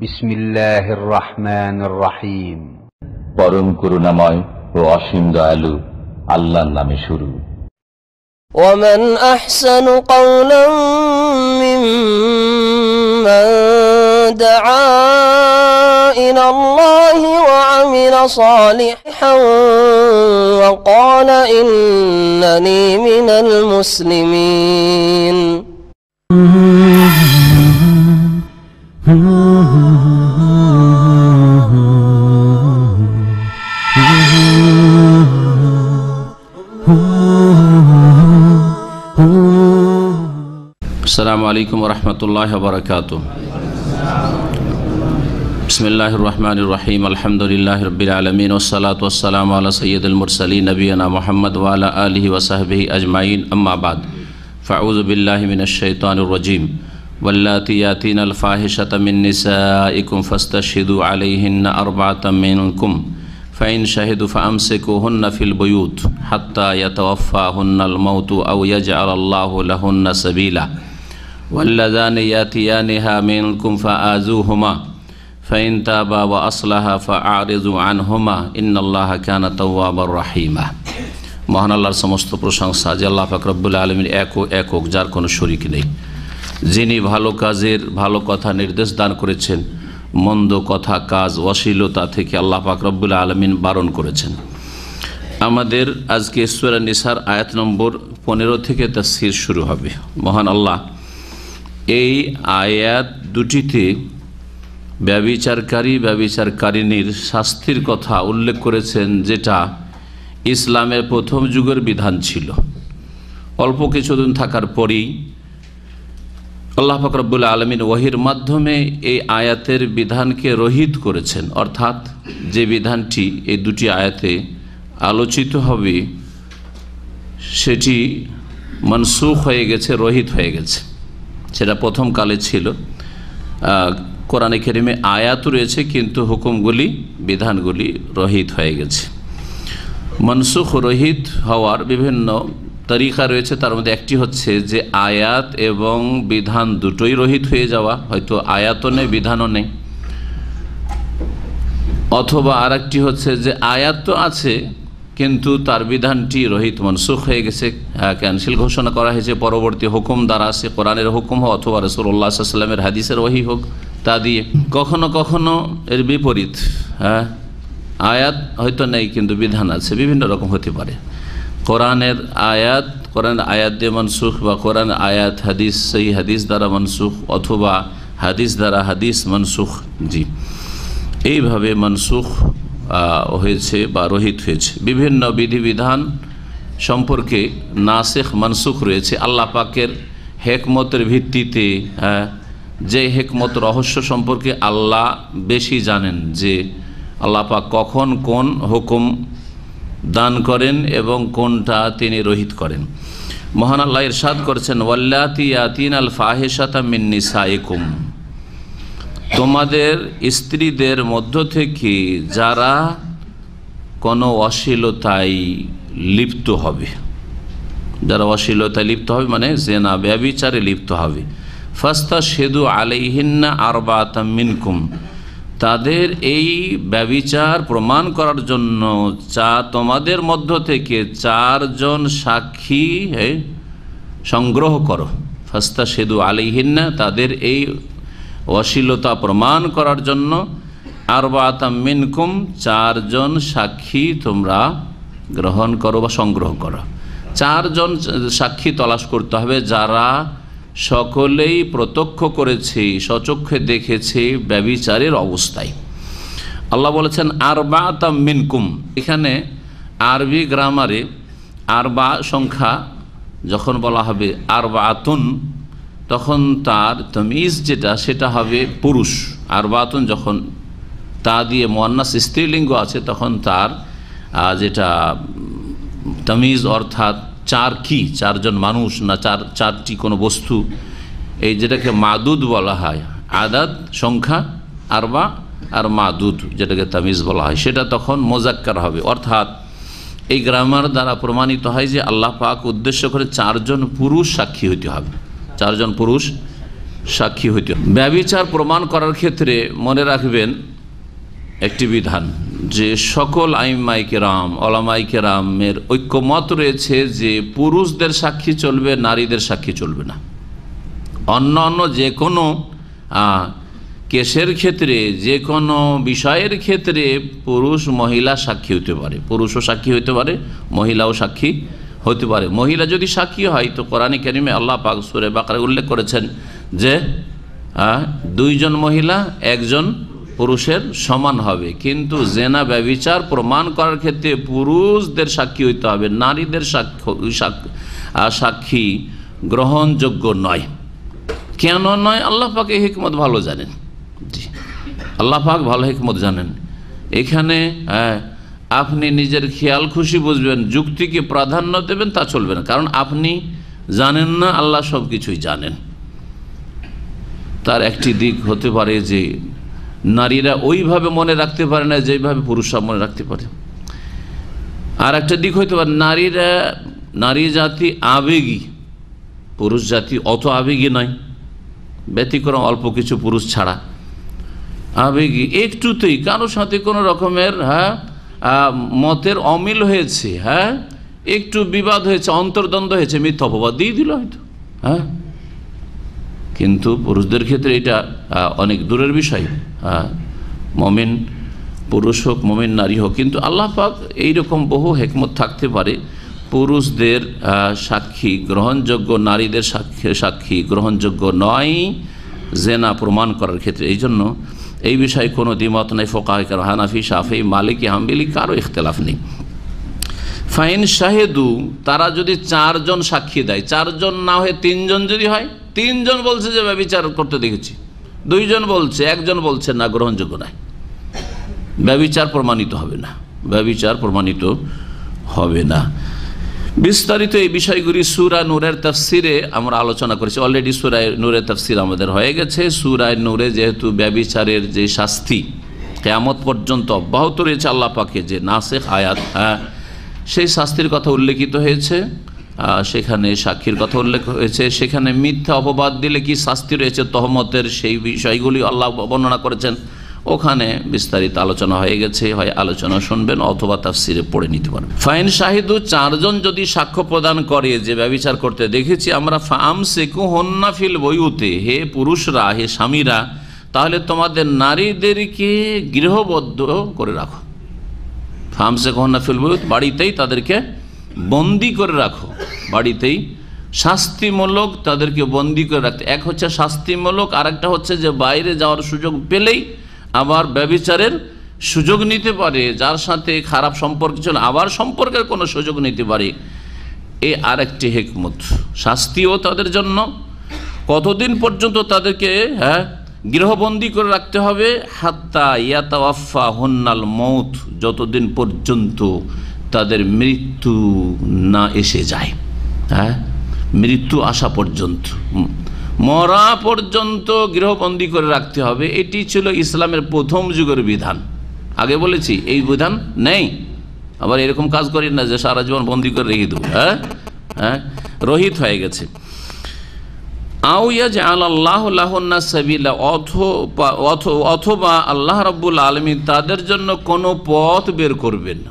বিসমিল্লাহির রহমানির রহিম। পরম করুণাময় ও অসীম দয়ালু আল্লাহর নামে শুরু। ومن أحسن قولا ممن دعا إلى الله وعمل صالحا وقال إنني من المسلمين আসসালামু আলাইকুম ওয়া রাহমাতুল্লাহি ওয়া বারাকাতুহু। বিসমিল্লাহির রহমানির রহিম। আলহামদুলিল্লাহি রাব্বিল আলামিন ওয়াসসালাতু ওয়াসসালামু আলা সাইয়্যিদিল মুরসালিন নবিয়িনা মুহাম্মদ ওয়া আলা আলিহি ওয়া সাহবিহি আজমাইন। আম্মা বাদ, ফাউযু বিল্লাহি মিনাশ শাইতানির রাজীম। ওয়াল্লাতী ইয়াতিনাল ফাহিশাতা মিন নিসাইকুম ফাস্তাশহিদু আলাইহিন্না আরবাআতাম মিনকুম ফাইন শাহিদু ফাআমসিকুহুন্না ফিল বুয়ুত হাত্তা ইয়াতাওয়াফাহুন্নাল মাউতু আও ইয়াজআলাল্লাহু লাহুন্না সাবিলা ওয়াল্লাযানি ইয়াতিয়ানিহা মিনকুম ফাআযুহুমা ফাইন তাবা ওয়া আসলাহা ফাআরিযু আনহুমা ইন্নাল্লাহা কানা তাওয়াবার রহিমা। মহান আল্লাহর সমস্ত প্রশংসা যে আল্লাহ পাক রব্বুল আলামিন একক, যার কোনো শরীক নেই, যিনি ভালো কাজের ভালো কথা নির্দেশ দান করেছেন, মন্দ কথা কাজ অশ্লীলতা থেকে আল্লাহ পাক রব্বুল আলামিন বারণ করেছেন। আমাদের আজকে সূরা নিসার আয়াত নম্বর 15 থেকে তাফসীর শুরু হবে। মহান আল্লাহ এই আয়াত দুটিতে ব্যভিচারকারিনীর শাস্তির কথা উল্লেখ করেছেন, যেটা ইসলামের প্রথম যুগের বিধান ছিল। অল্প কিছুদিন থাকার পরেই আল্লাহ পাক রব্বুল আলামিন ওহীর মাধ্যমে এই আয়াতের বিধানকে রহিত করেছেন, অর্থাৎ যে বিধানটি এই দুটি আয়াতে আলোচিত হবে সেটি মনসুখ হয়ে গেছে, রহিত হয়ে গেছে। সেটা প্রথম কালে ছিল। কোরআনে কারিমে আয়াত রয়েছে, কিন্তু হুকুমগুলি বিধানগুলি রহিত হয়ে গেছে। মনসুখ রহিত হওয়ার বিভিন্ন তরিকা রয়েছে। তার মধ্যে একটি হচ্ছে যে আয়াত এবং বিধান দুটোই রহিত হয়ে যাওয়া, হয়তো আয়াতও নেই বিধানও নেই। অথবা আর একটি হচ্ছে যে আয়াত তো আছে কিন্তু তার বিধানটি রহিত, মনসুখ হয়ে গেছে, ক্যান্সেল ঘোষণা করা হয়েছে পরবর্তী হুকুম দ্বারা, সে কোরআনের হুকুম হোক অথবা রাসূলুল্লাহ সাল্লাল্লাহু আলাইহি ওয়াসাল্লামের হাদিসের ওহী হোক, তা দিয়ে। কখনো কখনো এর বিপরীত, আয়াত হয়তো নেই কিন্তু বিধান আছে, বিভিন্ন রকম হতে পারে। কোরআনের আয়াত দিয়ে মনসুখ, বা কোরআন আয়াত হাদিস, সেই হাদিস দ্বারা মনসুখ, অথবা হাদিস দ্বারা হাদিস মনসুখ। জি, এইভাবে মনসুখ হয়েছে বা রহিত হয়েছে। বিভিন্ন বিধিবিধান সম্পর্কে নাসিখ মনসুখ রয়েছে। আল্লাহ পাকের হেকমতের ভিত্তিতে, যে হেকমত রহস্য সম্পর্কে আল্লাহ বেশি জানেন, যে আল্লাহ পাক কখন কোন হুকুম দান করেন এবং কোনটা তিনি রহিত করেন। মহান আল্লাহ ইরশাদ করেছেন, ওয়াল্লাতী ইয়াতিনাল ফাহিশাতা মিন নিসাইকুম, তোমাদের স্ত্রীদের মধ্য থেকে যারা কোনো অশ্লীলতায় লিপ্ত হবে, যারা অশ্লীলতায় লিপ্ত হবে মানে জেনা ব্যভিচারে লিপ্ত হবে, ফাস্তাশহিদু আলাইহিন্না আরবাআতাম মিনকুম, তাদের এই ব্যভিচার প্রমাণ করার জন্য তোমাদের মধ্য থেকে 4 জন সাক্ষী সংগ্রহ করো। ফাস্তাশহিদু আলাইহিন্না, তাদের এই অশ্লীলতা প্রমাণ করার জন্য আরবাআতাম মিনকুম, 4 জন সাক্ষী তোমরা গ্রহণ করো বা সংগ্রহ করো। 4 জন সাক্ষী তলাশ করতে হবে, যারা সকলেই প্রত্যক্ষ করেছে, স্বচক্ষে দেখেছে ব্যভিচারের অবস্থায়। আল্লাহ বলেছেন আরবাআতাম মিনকুম। এখানে আরবি গ্রামারে আরবা সংখ্যা যখন বলা হবে আরবাআতুন, তখন তার তমিজ যেটা সেটা হবে পুরুষ। আরবাআতুন যখন তা দিয়ে মুয়ান্নাস স্ত্রীলিঙ্গ আছে, তখন তার যেটা তমিজ অর্থাৎ 4 কি 4 জন মানুষ না 4টি কোনো বস্তু, এই যেটাকে মাদুদ বলা হয়। আদাদ সংখ্যা আরবা, আর মাদুদ যেটাকে তামিজ বলা হয়, সেটা তখন মোজাক্কার হবে। অর্থাৎ এই গ্রামার দ্বারা প্রমাণিত হয় যে আল্লাহ পাক উদ্দেশ্য করে 4 জন পুরুষ সাক্ষী হইতে হবে। 4 জন পুরুষ সাক্ষী হইতে। ব্যভিচার প্রমাণ করার ক্ষেত্রে মনে রাখবেন একটি বিধান, যে সকল আইম্মায়ে কেরাম, ওলামায়ে কেরামের ঐক্যমত রয়েছে যে পুরুষদের সাক্ষী চলবে, নারীদের সাক্ষী চলবে না। অন্য যে কোনো কেসের ক্ষেত্রে, যে কোনো বিষয়ের ক্ষেত্রে পুরুষ মহিলা সাক্ষী হতে পারে, পুরুষও সাক্ষী হতে পারে, মহিলাও সাক্ষী হতে পারে। মহিলা যদি সাক্ষী হয় তো কোরআনে কারিমে আল্লাহ পাক সূরা বাকারায় উল্লেখ করেছেন যে 2 জন মহিলা 1 জন পুরুষের সমান হবে। কিন্তু জেনা ব্যভিচার প্রমাণ করার ক্ষেত্রে পুরুষদের সাক্ষী হইতে হবে, নারীদের সাক্ষী গ্রহণযোগ্য নয়। কেন নয়? আল্লাহ পাক এই হিকমত ভালো জানেন। জি, আল্লাহ পাক ভালো হিকমত জানেন। এখানে আপনি নিজের খেয়াল খুশি বুঝবেন, যুক্তিকে প্রাধান্য দেবেন, তা চলবে না। কারণ আপনি জানেন না, আল্লাহ সব কিছুই জানেন। তার একটি দিক হতে পারে যে নারীরা ওইভাবে মনে রাখতে পারে না যেভাবে পুরুষরা মনে রাখতে পারে। আর একটা দিক হইতে পারে নারী জাতি আবেগী, পুরুষ জাতি অত আবেগী নয়, ব্যতিক্রম অল্প কিছু পুরুষ ছাড়া। আবেগী একটুতেই কারো সাথে কোনো রকমের মতের অমিল হয়েছে, একটু বিবাদ হয়েছে, অন্তর্দ্বন্দ্ব হয়েছে, মিথ্যা অপবাদ দিয়ে দিল হয়তো। কিন্তু পুরুষদের ক্ষেত্রে এটা অনেক দূরের বিষয়। মুমিন পুরুষ হোক, মুমিন নারী হোক, কিন্তু আল্লাহ পাক এইরকম বহু হিকমত থাকতে পারে। পুরুষদের সাক্ষী গ্রহণযোগ্য, নারীদের সাক্ষী গ্রহণযোগ্য নয় জেনা প্রমাণ করার ক্ষেত্রে। এই জন্য এই বিষয়ে কোনো দ্বিমত নেই। ফুকাহায়ে কেরাম হানাফি, শাফিঈ, মালিকি, হাম্বলি কারো ইখতিলাফ নেই। ফাইন শাহেদু, তারা যদি 4 জন সাক্ষী দেয়, 4 জন না হয়ে 3 জন যদি হয়, 3 জন বলছে যে ব্যভিচার করতে দেখেছি, 2 জন বলছে, 1 জন বলছে না, গ্রহণযোগ্য নয়, ব্যভিচার প্রমাণিত হবে না, ব্যভিচার প্রমাণিত হবে না। বিস্তারিত এই বিষয়গুলি সূরা নূরের তাফসিরে আমরা আলোচনা করেছি। অলরেডি সূরা নূরের তাফসির আমাদের হয়ে গেছে। সূরা নূরে যেহেতু ব্যভিচারের যে শাস্তি কিয়ামত পর্যন্ত অব্যাহত রয়েছে, আল্লাহ পাকের যে নাসেখ আয়াত, সেই শাস্তির কথা উল্লেখিত হয়েছে, সেখানে সাক্ষীর কথা উল্লেখ হয়েছে, সেখানে মিথ্যা অপবাদ দিলে কি শাস্তি রয়েছে, তহমতের সেই বিষয়গুলি আল্লাহ বর্ণনা করেছেন। ওখানে বিস্তারিত আলোচনা হয়ে গেছে, হয় আলোচনা শুনবেন অথবা তাফসিরে পড়ে নিতে পারবেন। ফাইন শাহিদু, 4 জন যদি সাক্ষ্য প্রদান করে যে ব্যভিচার করতে দেখেছি আমরা, ফামসিকুহুন্না ফিল বুয়ুতি, হে পুরুষরা, হে স্বামীরা, তাহলে তোমাদের নারীদেরকে গৃহবদ্ধ করে রাখো। ফামসিকুহুন্না ফিল বুয়ুত, বাড়িতেই তাদেরকে বন্দি করে রাখো, বাড়িতেই শাস্তিমূলক তাদেরকে বন্দি করে রাখতে। এক হচ্ছে শাস্তিমূলক, আর একটা হচ্ছে যে বাইরে যাওয়ার সুযোগ পেলেই আবার ব্যভিচারের সুযোগ নিতে পারে, যার সাথে খারাপ সম্পর্ক ছিল আবার সম্পর্কের কোনো সুযোগ নিতে পারে। এ আরেকটি হিকমত। শাস্তিও তাদের জন্য, কতদিন পর্যন্ত তাদেরকে গৃহবন্দী করে রাখতে হবে, হাত্তা ইয়াতাওয়াফা হুন্নাল মৌত, যতদিন পর্যন্ত তাদের মৃত্যু না এসে যায়, মৃত্যু আসা পর্যন্ত, মরা পর্যন্ত গৃহবন্দী করে রাখতে হবে। এটি ছিল ইসলামের প্রথম যুগের বিধান। আগে বলেছি এই বিধান নেই, আবার এরকম কাজ করি না যে সারা জীবন বন্দী করে রেখে দেবো, রহিত হয়ে গেছে। আও ইয়াজআল আল্লাহু লাহুন্না সাবিলা, অথবা আল্লাহ রাব্বুল আলামিন তাদের জন্য কোনো পথ বের করবেন,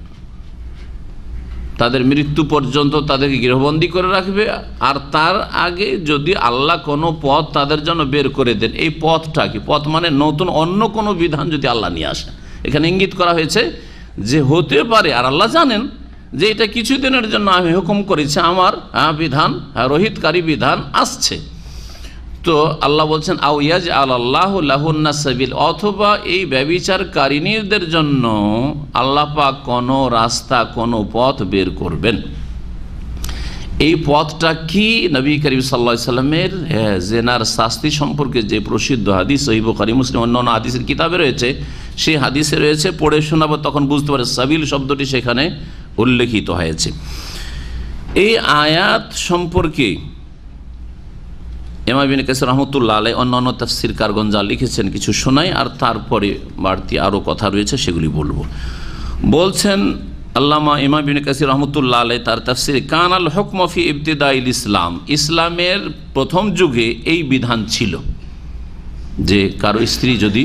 তাদের মৃত্যু পর্যন্ত তাদেরকে গৃহবন্দী করে রাখবে। আর তার আগে যদি আল্লাহ কোনো পথ তাদের জন্য বের করে দেন, এই পথটা কি? পথ মানে নতুন অন্য কোনো বিধান যদি আল্লাহ নিয়ে আসে। এখানে ইঙ্গিত করা হয়েছে যে হতে পারে, আর আল্লাহ জানেন যে এটা কিছুদিনের জন্য আমি হুকুম করেছি, আমার বিধান, রহিতকারী বিধান আসছে। তো আল্লাহ বলছেন আও ইয়াজআল আল্লাহু লাহুন্না সাবিল, অথবা এই ব্যভিচারকারিনীদের জন্য আল্লাহ পাক কোনো রাস্তা, কোনো পথ বের করবেন। এই পথটা কি? নবী করিম সাল্লাল্লাহু আলাইহি সাল্লামের জেনার শাস্তি সম্পর্কে যে প্রসিদ্ধ হাদিস সহিহ বুখারী, মুসলিম, অন্যান্য হাদিসের কিতাবে রয়েছে, সেই হাদিসে রয়েছে, পড়ে শোনাবো, তখন বুঝতে পারে সাবিল শব্দটি সেখানে উল্লেখিত হয়েছে। এই আয়াত সম্পর্কে ইমাম ইবনে কাসির রাহমাতুল্লাহ আলাইহি অন্যান্য তাফসীরকারগণ যা লিখেছেন কিছু শোনাই, আর তারপরে বাড়তি আরও কথা রয়েছে সেগুলি বলবো। বলছেন আল্লামা ইমাম ইবনে কাসির রাহমাতুল্লাহ আলাইহি তার তাফসীরে, কানাল হুকমু ফি ইবতিদাইল ইসলাম, ইসলামের প্রথম যুগে এই বিধান ছিল। যে কারো স্ত্রী যদি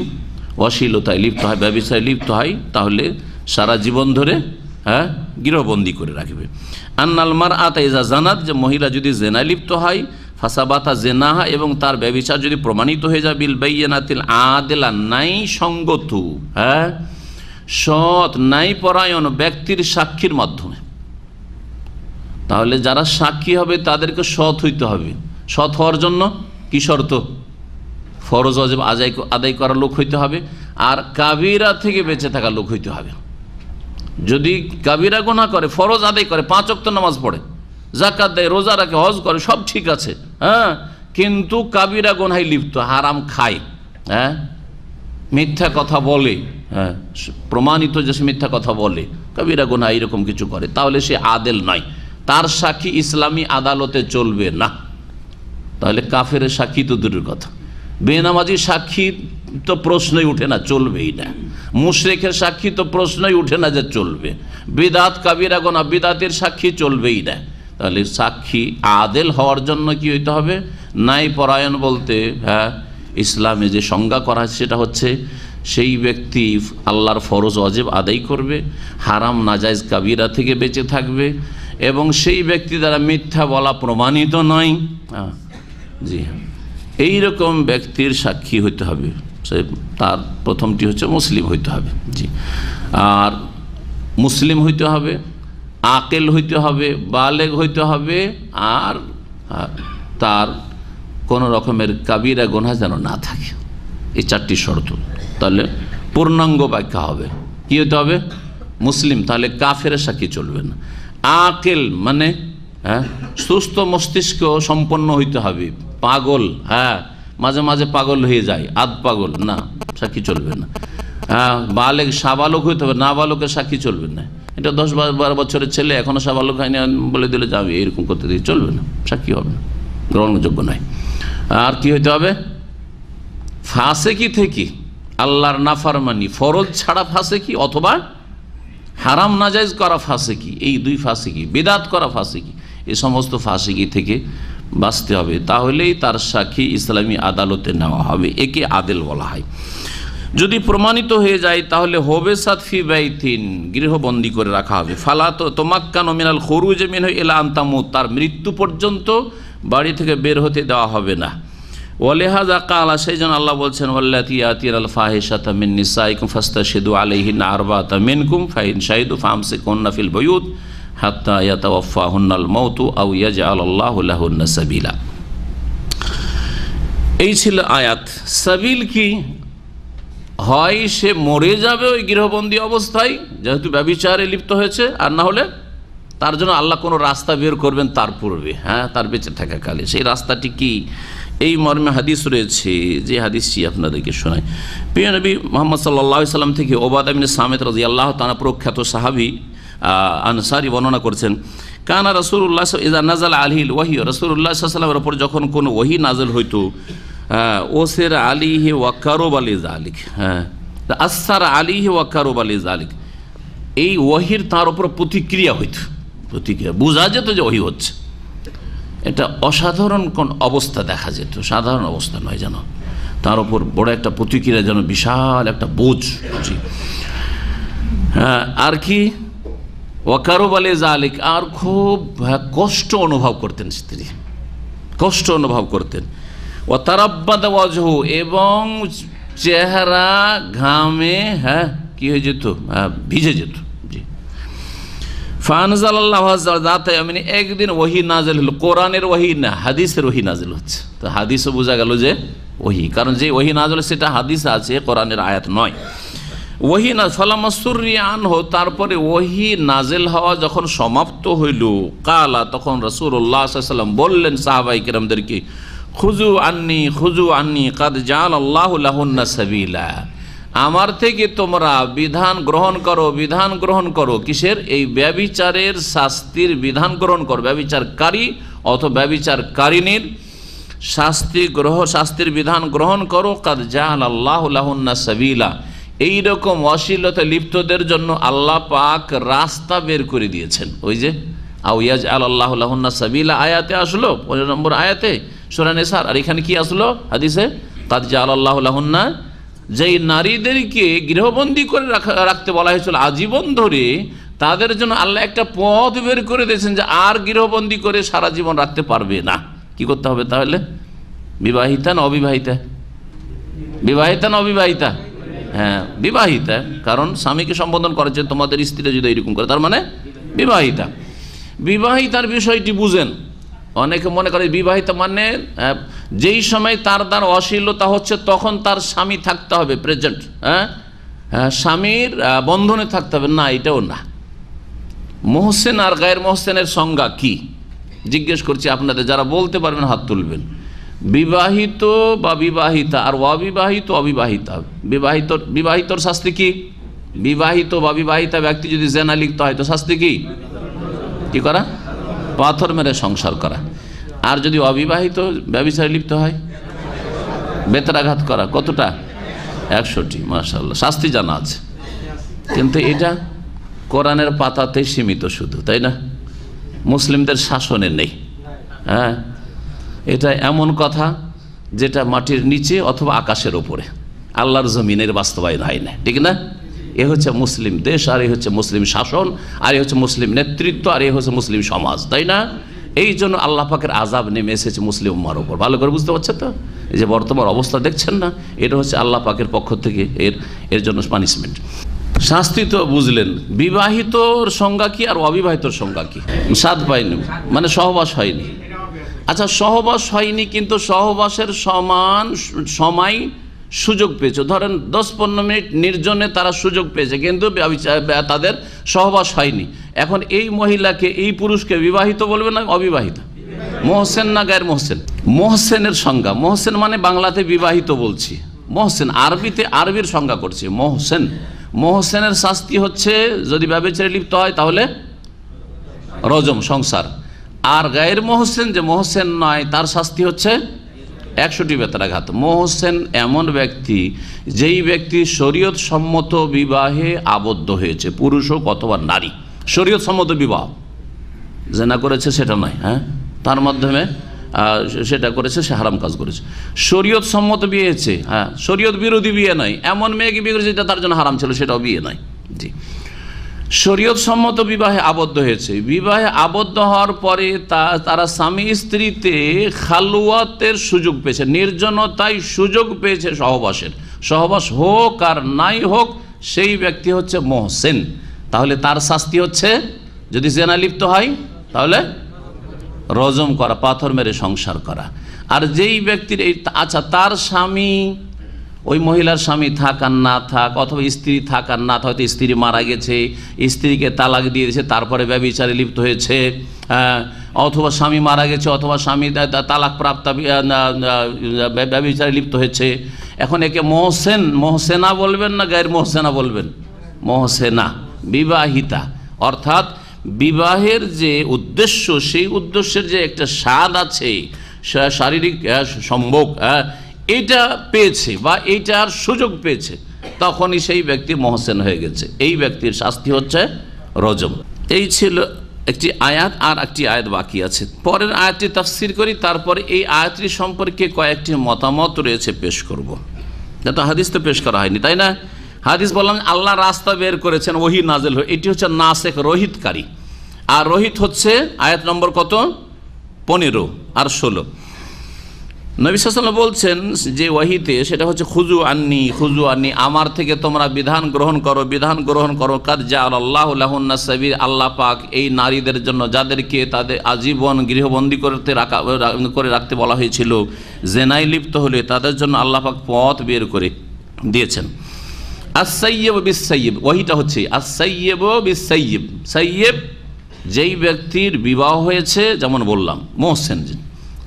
অশ্লীলতায় লিপ্ত হয়, ব্যভিচারে লিপ্ত হয়, তাহলে সারা জীবন ধরে গৃহবন্দী করে রাখবে। আন্নাল মারআতা ইযা জানাত, যে মহিলা যদি জেনায় লিপ্ত হয়, ফাসাবাতা জেনাহা, এবং তার ব্যভিচার যদি প্রমাণিত হয়ে যায়, বিল বাইয়িনাতিল আদিলা, নাই সঙ্গত, সৎ ন্যায়পরায়ণ ব্যক্তির সাক্ষীর মাধ্যমে। তাহলে যারা সাক্ষী হবে তাদেরকে সৎ হইতে হবে। সৎ হওয়ার জন্য কি শর্ত? ফরজ ওয়াজিব আদায় করার লোক হইতে হবে, আর কাবিরা থেকে বেঁচে থাকা লোক হইতে হবে। যদি কাবিরা গুনাহ করে, ফরজ আদায় করে, 5 ওয়াক্ত নামাজ পড়ে, যাকাত দেয়, রোজা রাখে, হজ করে, সব ঠিক আছে, কিন্তু কাবিরা গুনাহে লিপ্ত, হারাম খায়, মিথ্যা কথা বলে, প্রমাণিত যে সে মিথ্যা কথা বলে, কাবিরা গুনাহ এরকম কিছু করে, তাহলে সে আদেল নয়, তার সাক্ষী ইসলামী আদালতে চলবে না। তাহলে কাফের সাক্ষী তো দূরের কথা, বেনামাজি সাক্ষী তো প্রশ্নই উঠে না, চলবেই না। মুশরিকের সাক্ষী তো প্রশ্নই উঠে না যে চলবে। বিদাত, কাবিরা গুনাহ, বিদাতের সাক্ষী চলবেই না। তাহলে সাক্ষী আদেল হওয়ার জন্য কি হইতে হবে? ন্যায়পরায়ণ বলতে ইসলামে যে সংজ্ঞা করা হয় সেটা হচ্ছে সেই ব্যক্তি আল্লাহর ফরজ ওয়াজিব আদায় করবে, হারাম নাজায়েজ কাবিরা থেকে বেঁচে থাকবে, এবং সেই ব্যক্তি দ্বারা মিথ্যা বলা প্রমাণিত নয়। জি হ্যাঁ, এইরকম ব্যক্তির সাক্ষী হইতে হবে। সে তার প্রথমটি হচ্ছে মুসলিম হইতে হবে। জি, আর মুসলিম হইতে হবে, আকেল হইতে হবে, বালেগ হইতে হবে, আর তার কোনো রকমের কাবিরা গুনাহ যেন না থাকে। এই 4টি শর্ত। তাহলে পূর্ণাঙ্গ ব্যাখ্যা হবে। কি হতে হবে? মুসলিম। তাহলে কাফের সাক্ষী চলবে না। আকেল মানে সুস্থ মস্তিষ্ক সম্পন্ন হইতে হবে। পাগল, মাঝে মাঝে পাগল হয়ে যায়, আধ পাগল, না, সাক্ষী চলবে না। বালেগ, সাবালক হইতে হবে, না বালকের সাক্ষী চলবে না। এটা 10-12 বছরের ছেলে এখনো সাবালক হয়নি বলে দিলে যাবে, এরকম করতে দিয়ে চলবে না, সাক্ষী হবে না, গ্রহণযোগ্য নয়। আর কি হইতে হবে? ফাসেকি থেকে, আল্লাহর নাফরমানি, ফরজ ছাড়া ফাসেকি, অথবা হারাম নাজায়েজ করা ফাসেকি, এই 2 ফাসেকি, বিদাত করা ফাসেকি, এই সমস্ত ফাসেকি থেকে বাঁচতে হবে। তাহলেই তার সাক্ষী ইসলামী আদালতে নেওয়া হবে। একে আদেল বলা হয়। যদি প্রমাণিত হয়ে যায় তাহলে হবে সাতফি বাইতিন, গৃহবন্দী করে রাখা হবে। ফালা তো তোমাক্কানু মিনাল খুরুজ মিনহু ইলা আন তামুত, তার মৃত্যু পর্যন্ত বাড়ি থেকে বের হতে দেওয়া হবে না। ওয়ালিহাযা ক্বালা, সেই জন্য আল্লাহ বলছেন, ওয়াল্লাতী ইয়াতিনাল ফাহিশাতা মিন নিসাইকুম ফাস্তাশহিদু আলাইহিন্না আরবাআতা মিনকুম ফাইন শাহিদু ফামসিকুহুন্না ফিল বুয়ুত হাত্তা ইয়াতাওয়াফাহুন্নাল মাউতু আও ইয়াজআলাল্লাহু লাহুন্না সাবিলা। এই ছিল আয়াত। সাবিল কি? হয় সে মরে যাবে ওই গৃহবন্দী অবস্থায়, যেহেতু ব্যভিচারে লিপ্ত হয়েছে, আর না হলে তার জন্য আল্লাহ কোনো রাস্তা বের করবেন তার পূর্বে, তার বেঁচে থাকাকালে। সেই রাস্তাটি কি? এই মর্মে হাদিস রয়েছে, যে হাদিসটি আপনাদেরকে শোনায়। প্রিয় নবী মুহাম্মদ সাল্লাল্লাহু আলাইহি সাল্লাম থেকে ওবাদা ইবনে সামিত রাদিয়াল্লাহু তাআলা, প্রখ্যাত সাহাবী আনসারী, বর্ণনা করছেন, কানা রাসূলুল্লাহ ইযা নাযালা আলাইহিল ওয়াহী, রাসূলুল্লাহ সাল্লাল্লাহু আলাইহি ওয়াসাল্লামের উপর যখন কোনো ওহী নাযিল হইতো, ওসের আলিহি ওয়া কারুব আলি যালিক, আসসার আলিহি ওয়া কারুব আলি যালিক, এই ওহীর তার উপর প্রতিক্রিয়া হইত। প্রতিক্রিয়া বোঝা যেত যে ওহী হচ্ছে। এটা অসাধারণ কোন অবস্থা দেখা যেত, সাধারণ অবস্থা নয়, যেন তার উপর বড় একটা প্রতিক্রিয়া, যেন বিশাল একটা বোঝ। আর কি? ওয়াকারুব আলি যালিক, আর খুব কষ্ট অনুভব করতেন স্ত্রী, কষ্ট অনুভব করতেন। ও তারাব্বাদা ওয়াজহু, এবং চেহারা ঘামে কি হয়ে যেত? ভিজে যেত। জি। ফানজালাল্লাহু যাতা ইয়ামিন, একদিন ওহী নাযিল হলো, কোরআনের ওহী না, হাদিসের ওহী নাযিল হচ্ছে। তো হাদিসও বোঝা গেল যে ওহী, কারণ যে ওহী নাযিল সেটা হাদিসে আছে, কোরআনের আয়াত নয়। ওহী না ফালাম্মা সুররিয়া আনহু, তারপরে ওহী নাযিল হওয়া যখন সমাপ্ত হইল, কালা, তখন রাসূলুল্লাহ সাল্লাল্লাহু আলাইহি ওয়াসাল্লাম বললেন সাহাবায়ে কিরামদেরকে, খুজু আন্নি কাদ জাআলাল্লাহু লাহুন্না সাবিলা, আমার থেকে তোমরা বিধান গ্রহণ করো। কিসের? এই ব্যভিচারের শাস্তির বিধান গ্রহণ করো। ব্যভিচারকারী অথবা ব্যভিচারকারিনীর শাস্তির বিধান গ্রহণ করো। কাদ জাআলাল্লাহু লাহুন্না সাবিলা, এইরকম অশ্লীলতা লিপ্তদের জন্য আল্লাহ পাক রাস্তা বের করে দিয়েছেন। ওই যে আও ইয়াজআলাল্লাহু লাহুন্না সাবিলা আয়াতে আসলো, 15 নম্বর আয়াতে সূরা নিসার। আর এখানে কি আসলো? হাদিসে কাদ জাআলাল্লাহু লাহুন্না, যেই নারীদেরকে গৃহবন্দী করে রাখতে বলা হয়েছিল আজীবন ধরে, তাদের জন্য আল্লাহ একটা পথ বের করে দিয়েছেন যে আর গৃহবন্দী করে সারা জীবন রাখতে পারবে না। কি করতে হবে তাহলে? বিবাহিতা না অবিবাহিতা? বিবাহিতা না অবিবাহিতা? হ্যাঁ, বিবাহিতা, কারণ স্বামীকে সম্বোধন করেছে তোমাদের স্ত্রীরা যদি এরকম করে, তার মানে বিবাহিতা। বিবাহিতার বিষয়টি বুঝেন। অনেকে মনে করে বিবাহিতা মানে যেই সময় তার দ্বারা অশ্লীলতা হচ্ছে তখন তার স্বামী থাকতে হবে প্রেজেন্ট, স্বামীর বন্ধনে থাকতে হবে, না, এটাও না। মোহসেন আর গায়ের মোহসেনের সংজ্ঞা কি জিজ্ঞেস করছি আপনাদের, যারা বলতে পারবেন হাত তুলবেন। বিবাহিত বা বিবাহিতা আর অবিবাহিত অবিবাহিতা। বিবাহিতর শাস্তি কি? বিবাহিত বা বিবাহিতা ব্যক্তি যদি জেনা লিপ্ত হয় তো শাস্তি কি? কি করা? পাথর মেরে সংসার করা। আর যদি অবিবাহিত ব্যভিচারে লিপ্ত হয়, বেত্রাঘাত করা। কতটা? 100টি। মাশাআল্লাহ, শাস্তি জানা আছে, কিন্তু এটা কোরআনের পাতাতে সীমিত শুধু, তাই না? মুসলিমদের শাসনে নেই। হ্যাঁ, এটা এমন কথা যেটা মাটির নিচে অথবা আকাশের ওপরে, আল্লাহর জমিনের বাস্তবায়ন হয় না, ঠিক না? এ হচ্ছে মুসলিম দেশ, আর এ হচ্ছে মুসলিম শাসন, আর এ হচ্ছে মুসলিম নেতৃত্ব, আর এ হচ্ছে মুসলিম সমাজ, তাই না? এই জন্য আল্লাহ পাকের আযাব নেমে এসেছে মুসলিম উম্মার ওপর। ভালো করে বুঝতে পারছেন তো? এই যে বর্তমান অবস্থা দেখছেন না, এটা হচ্ছে আল্লাহ পাকের পক্ষ থেকে এর জন্য পানিশমেন্ট, শাস্তি। তো বুঝলেন বিবাহিতর সংজ্ঞা কি আর অবিবাহিতর সংজ্ঞা কি? সাদ পাইনি মানে সহবাস হয়নি। আচ্ছা, সহবাস হয়নি কিন্তু সহবাসের সমান সময় সুযোগ পেয়েছে, ধরেন 10-15 মিনিট নির্জনে তারা সুযোগ পেয়েছে, কিন্তু তাদের সহবাস হয়নি। এখন এই মহিলাকে, এই পুরুষকে বিবাহিত বলবে না অবিবাহিত? মোহসেন না গায়ের মোহসেন? মোহসেনের সংজ্ঞা, মোহসেন মানে বাংলাতে বিবাহিত বলছি, মোহসেন আরবির সংজ্ঞা করছি মোহসেন। মোহসেনের শাস্তি হচ্ছে যদি ব্যভিচারে লিপ্ত হয় তাহলে রজম, সংসার। আর গায়ের মোহসেন, যে মোহসেন নয়, তার শাস্তি হচ্ছে 100টি বেত্রাঘাত। মোহসেন এমন ব্যক্তি যেই ব্যক্তি শরীয়ত সম্মত বিবাহে আবদ্ধ হয়েছে, পুরুষ হোক অথবা নারী, শরীয়ত সম্মত বিবাহ, জেনা করেছে সেটা নয়, হ্যাঁ, তার মাধ্যমে সেটা করেছে, সে হারাম কাজ করেছে। শরীয়ত সম্মত বিয়ে হয়েছে, হ্যাঁ, শরীয়ত বিরোধী বিয়ে নয়, এমন মেয়েকে বিয়ে করেছে যেটা তার জন্য হারাম ছিল, সেটাও বিয়ে নয়। জি, শরীয়ত সম্মত বিবাহে আবদ্ধ হয়েছে। বিবাহে আবদ্ধ হওয়ার পরে তারা স্বামী স্ত্রীতে খালওয়াতের সুযোগ পেয়েছে, নির্জনতায় সুযোগ পেয়েছে সহবাসের। সহবাস হোক আর নাই হোক, সেই ব্যক্তি হচ্ছে মোহসেন। তাহলে তার শাস্তি হচ্ছে, যদি জেনা লিপ্ত হয় তাহলে রজম করা, পাথর মেরে সংসার করা। আর যেই ব্যক্তির আচ্ছা, তার স্বামী, ওই মহিলার স্বামী থাক আর না থাক, অথবা স্ত্রী থাক আর না থাক, হয়তো স্ত্রী মারা গেছে, স্ত্রীকে তালাক দিয়ে দিয়েছে, তারপরে ব্যভিচারে লিপ্ত হয়েছে, অথবা স্বামী মারা গেছে, অথবা স্বামী তালাক প্রাপ্ত ব্যভিচারে লিপ্ত হয়েছে। এখন একে মোহসেনা বলবেন না গায়ের মোহসেনা বলবেন? মোহসেনা, বিবাহিতা। অর্থাৎ বিবাহের যে উদ্দেশ্য, সেই উদ্দেশ্যের যে একটা স্বাদ আছে, শারীরিক সম্ভোগ, এইটা পেয়েছে বা এইটার সুযোগ পেয়েছে, তখনই সেই ব্যক্তি মোহসেন হয়ে গেছে। এই ব্যক্তির শাস্তি হচ্ছে রজম। এই ছিল একটি আয়াত, আর একটি আয়াত বাকি আছে। পরের আয়াতটি তাফসির করি, তারপরে এই আয়াতটি সম্পর্কে কয়েকটি মতামত রয়েছে, পেশ করব। যত হাদিস তো পেশ করা হয়নি, তাই না? হাদিস বললাম আল্লাহ রাস্তা বের করেছেন, ওহী নাজেল হয়ে, এটি হচ্ছে নাসেখ, রহিতকারী। আর রহিত হচ্ছে আয়াত নম্বর কত? 15 আর 16। নবী সাল্লাল্লাহু আলাইহি ওয়াসাল্লাম বলছেন যে ওয়াহিতে, সেটা হচ্ছে খুজু আন্নি, আমার থেকে তোমরা বিধান গ্রহণ করো। কাদ জাআলাল্লাহু লাহুন্না সাবিল, আল্লাহ পাক এই নারীদের জন্য, যাদেরকে তাদের আজীবন গৃহবন্দী করে রাখতে বলা হয়েছিল, জেনায় লিপ্ত হলে তাদের জন্য আল্লাহ পাক পথ বের করে দিয়েছেন। আস-সাইয়্যিব বিস-সাইয়্যিব, ওয়াহিটা হচ্ছে আস-সাইয়্যিব বিস-সাইয়্যিব। সাইয়্যিব যেই ব্যক্তির বিবাহ হয়েছে, যেমন বললাম মোহসেন,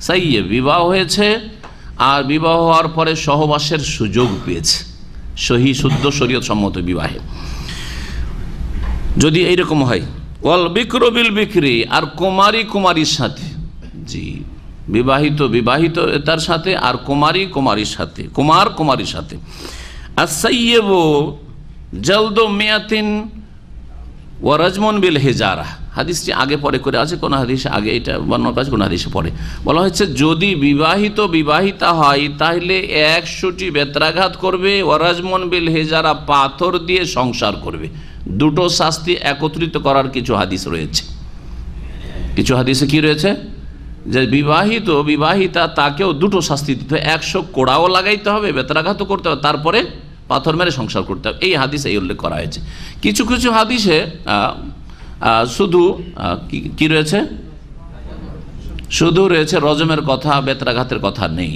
সাইয়্যিব বিবাহ হয়েছে, আর বিবাহ হওয়ার পরে সহবাসের সুযোগ পেয়েছে, সহি শুদ্ধ শরীয়ত সম্মত বিবাহে, যদি এইরকম হয়। ওয়াল বিকরু বিল বিকরি, আর কুমারীর সাথে, জি, বিবাহিত তার সাথে, আর কুমারীর সাথে, কুমারীর সাথে। আস-সাইয়্যিবু জালদু মিয়াতিন ওয়া রাজমুন বিল হিজারা, হাদিসটি আগে পরে করে আছে, কোন হাদিসে আগে এটা বর্ণনা করা আছে, কোন হাদিসে পরে। বলা হচ্ছে যদি বিবাহিতা হয় তাহলে 100টি বেত্রাঘাত করবে, ওয়ারাজমন বিল হেজারা, পাথর দিয়ে সংসার করবে। দুটো শাস্তি একত্রিত করার কিছু হাদিস রয়েছে। কিছু হাদিসে কি রয়েছে, যে বিবাহিতা তাকেও দুটো শাস্তি দিতে হবে, 100 কোড়াও লাগাইতে হবে, বেত্রাঘাতও করতে হবে, তারপরে পাথর মেরে সংসার করতে হবে। এই হাদিসে এই উল্লেখ করা হয়েছে। কিছু কিছু হাদিসে শুধু কি রয়েছে, শুধু রয়েছে রজমের কথা, বেত্রাঘাতের কথা নেই।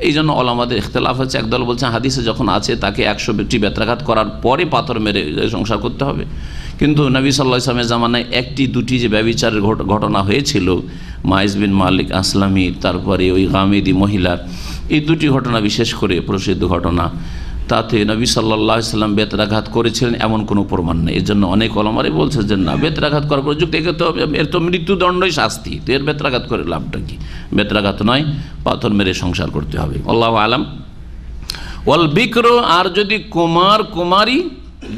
এই জন্য ওলামাদের ইখতিলাফ হচ্ছে। একদল বলছে হাদিসে যখন আছে তাকে 100টি বেত্রাঘাত করার পরে পাথর মেরে সংসার করতে হবে। কিন্তু নবী সাল্লাল্লাহু আলাইহি ওয়াসাল্লামের জামানায় একটি দুটি যে ব্যভিচারের ঘটনা হয়েছিল, মাইজ বিন মালিক আসলামী, তারপরে ওই গামেদি মহিলার, এই দুটি ঘটনা বিশেষ করে প্রসিদ্ধ ঘটনা, তাতে নবী সাল্লাল্লাহু আলাইহি ওয়াসাল্লাম বেত্রাঘাত করেছিলেন এমন কোনো প্রমাণ নেই। এর জন্য অনেক ওলামারাই বলছে যে না, বেত্রাঘাত করার প্রযুক্তি, এর তো মৃত্যুদণ্ডই শাস্তি, তো এর বেত্রাঘাত করে লাভটা কি? বেত্রাঘাত নয়, পাথর মেরে সংসার করতে হবে। আল্লাহু আলাম। ওয়াল বিকরু, আর যদি কুমারী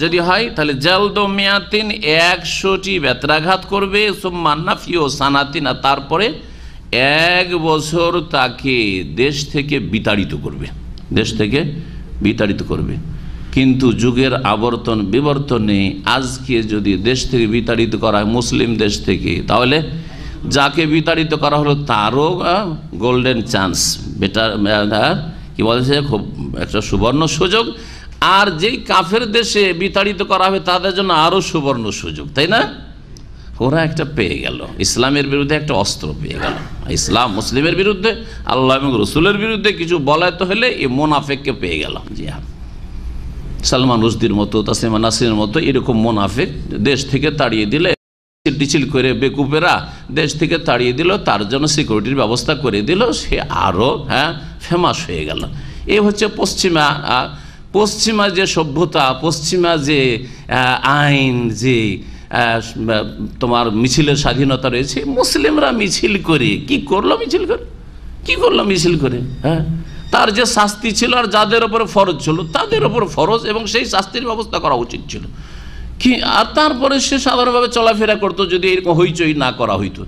যদি হয় তাহলে জালদু মিয়াতিন, 100টি বেত্রাঘাত করবে, সুম্মা নাফিউ সানাতিন, তারপরে 1 বছর তাকে দেশ থেকে বিতাড়িত করবে, দেশ থেকে বিতাড়িত করবে। কিন্তু যুগের আবর্তন বিবর্তনে আজকে যদি দেশ থেকে বিতাড়িত করা হয়, মুসলিম দেশ থেকে, তাহলে যাকে বিতাড়িত করা হলো তারও গোল্ডেন চান্স, বেটার কি বলেছে, খুব একটা সুবর্ণ সুযোগ। আর যেই কাফের দেশে বিতাড়িত করা হবে তাদের জন্য আরও সুবর্ণ সুযোগ, তাই না? ওরা একটা পেয়ে গেল, ইসলামের বিরুদ্ধে একটা অস্ত্র পেয়ে গেল। ইসলাম মুসলিমের বিরুদ্ধে, আল্লাহ এবং রসুলের বিরুদ্ধে কিছু বলাইতে হলে এই মোনাফেককে পেয়ে গেল। জি হ্যাঁ, সালমান রুশদির মতো, তাসলিমা নাসরিনের মতো এরকম মোনাফেক দেশ থেকে তাড়িয়ে দিলে, টিচিল করে বেকুপেরা দেশ থেকে তাড়িয়ে দিল, তার জন্য সিকিউরিটির ব্যবস্থা করে দিল, সে আরও ফেমাস হয়ে গেল। এ হচ্ছে পশ্চিমা যে সভ্যতা, পশ্চিমা যে আইন, যে তোমার মিছিলের স্বাধীনতা রয়েছে। মুসলিমরা মিছিল করে কি করলো, মিছিল করে তার যে শাস্তি ছিল আর যাদের ওপরে ফরজ ছিল তাদের ওপর ফরজ, এবং সেই শাস্তির ব্যবস্থা করা উচিত ছিল কি। আর তারপরে সে সাধারণভাবে চলাফেরা করতো যদি এরকম হইচই না করা হইতো।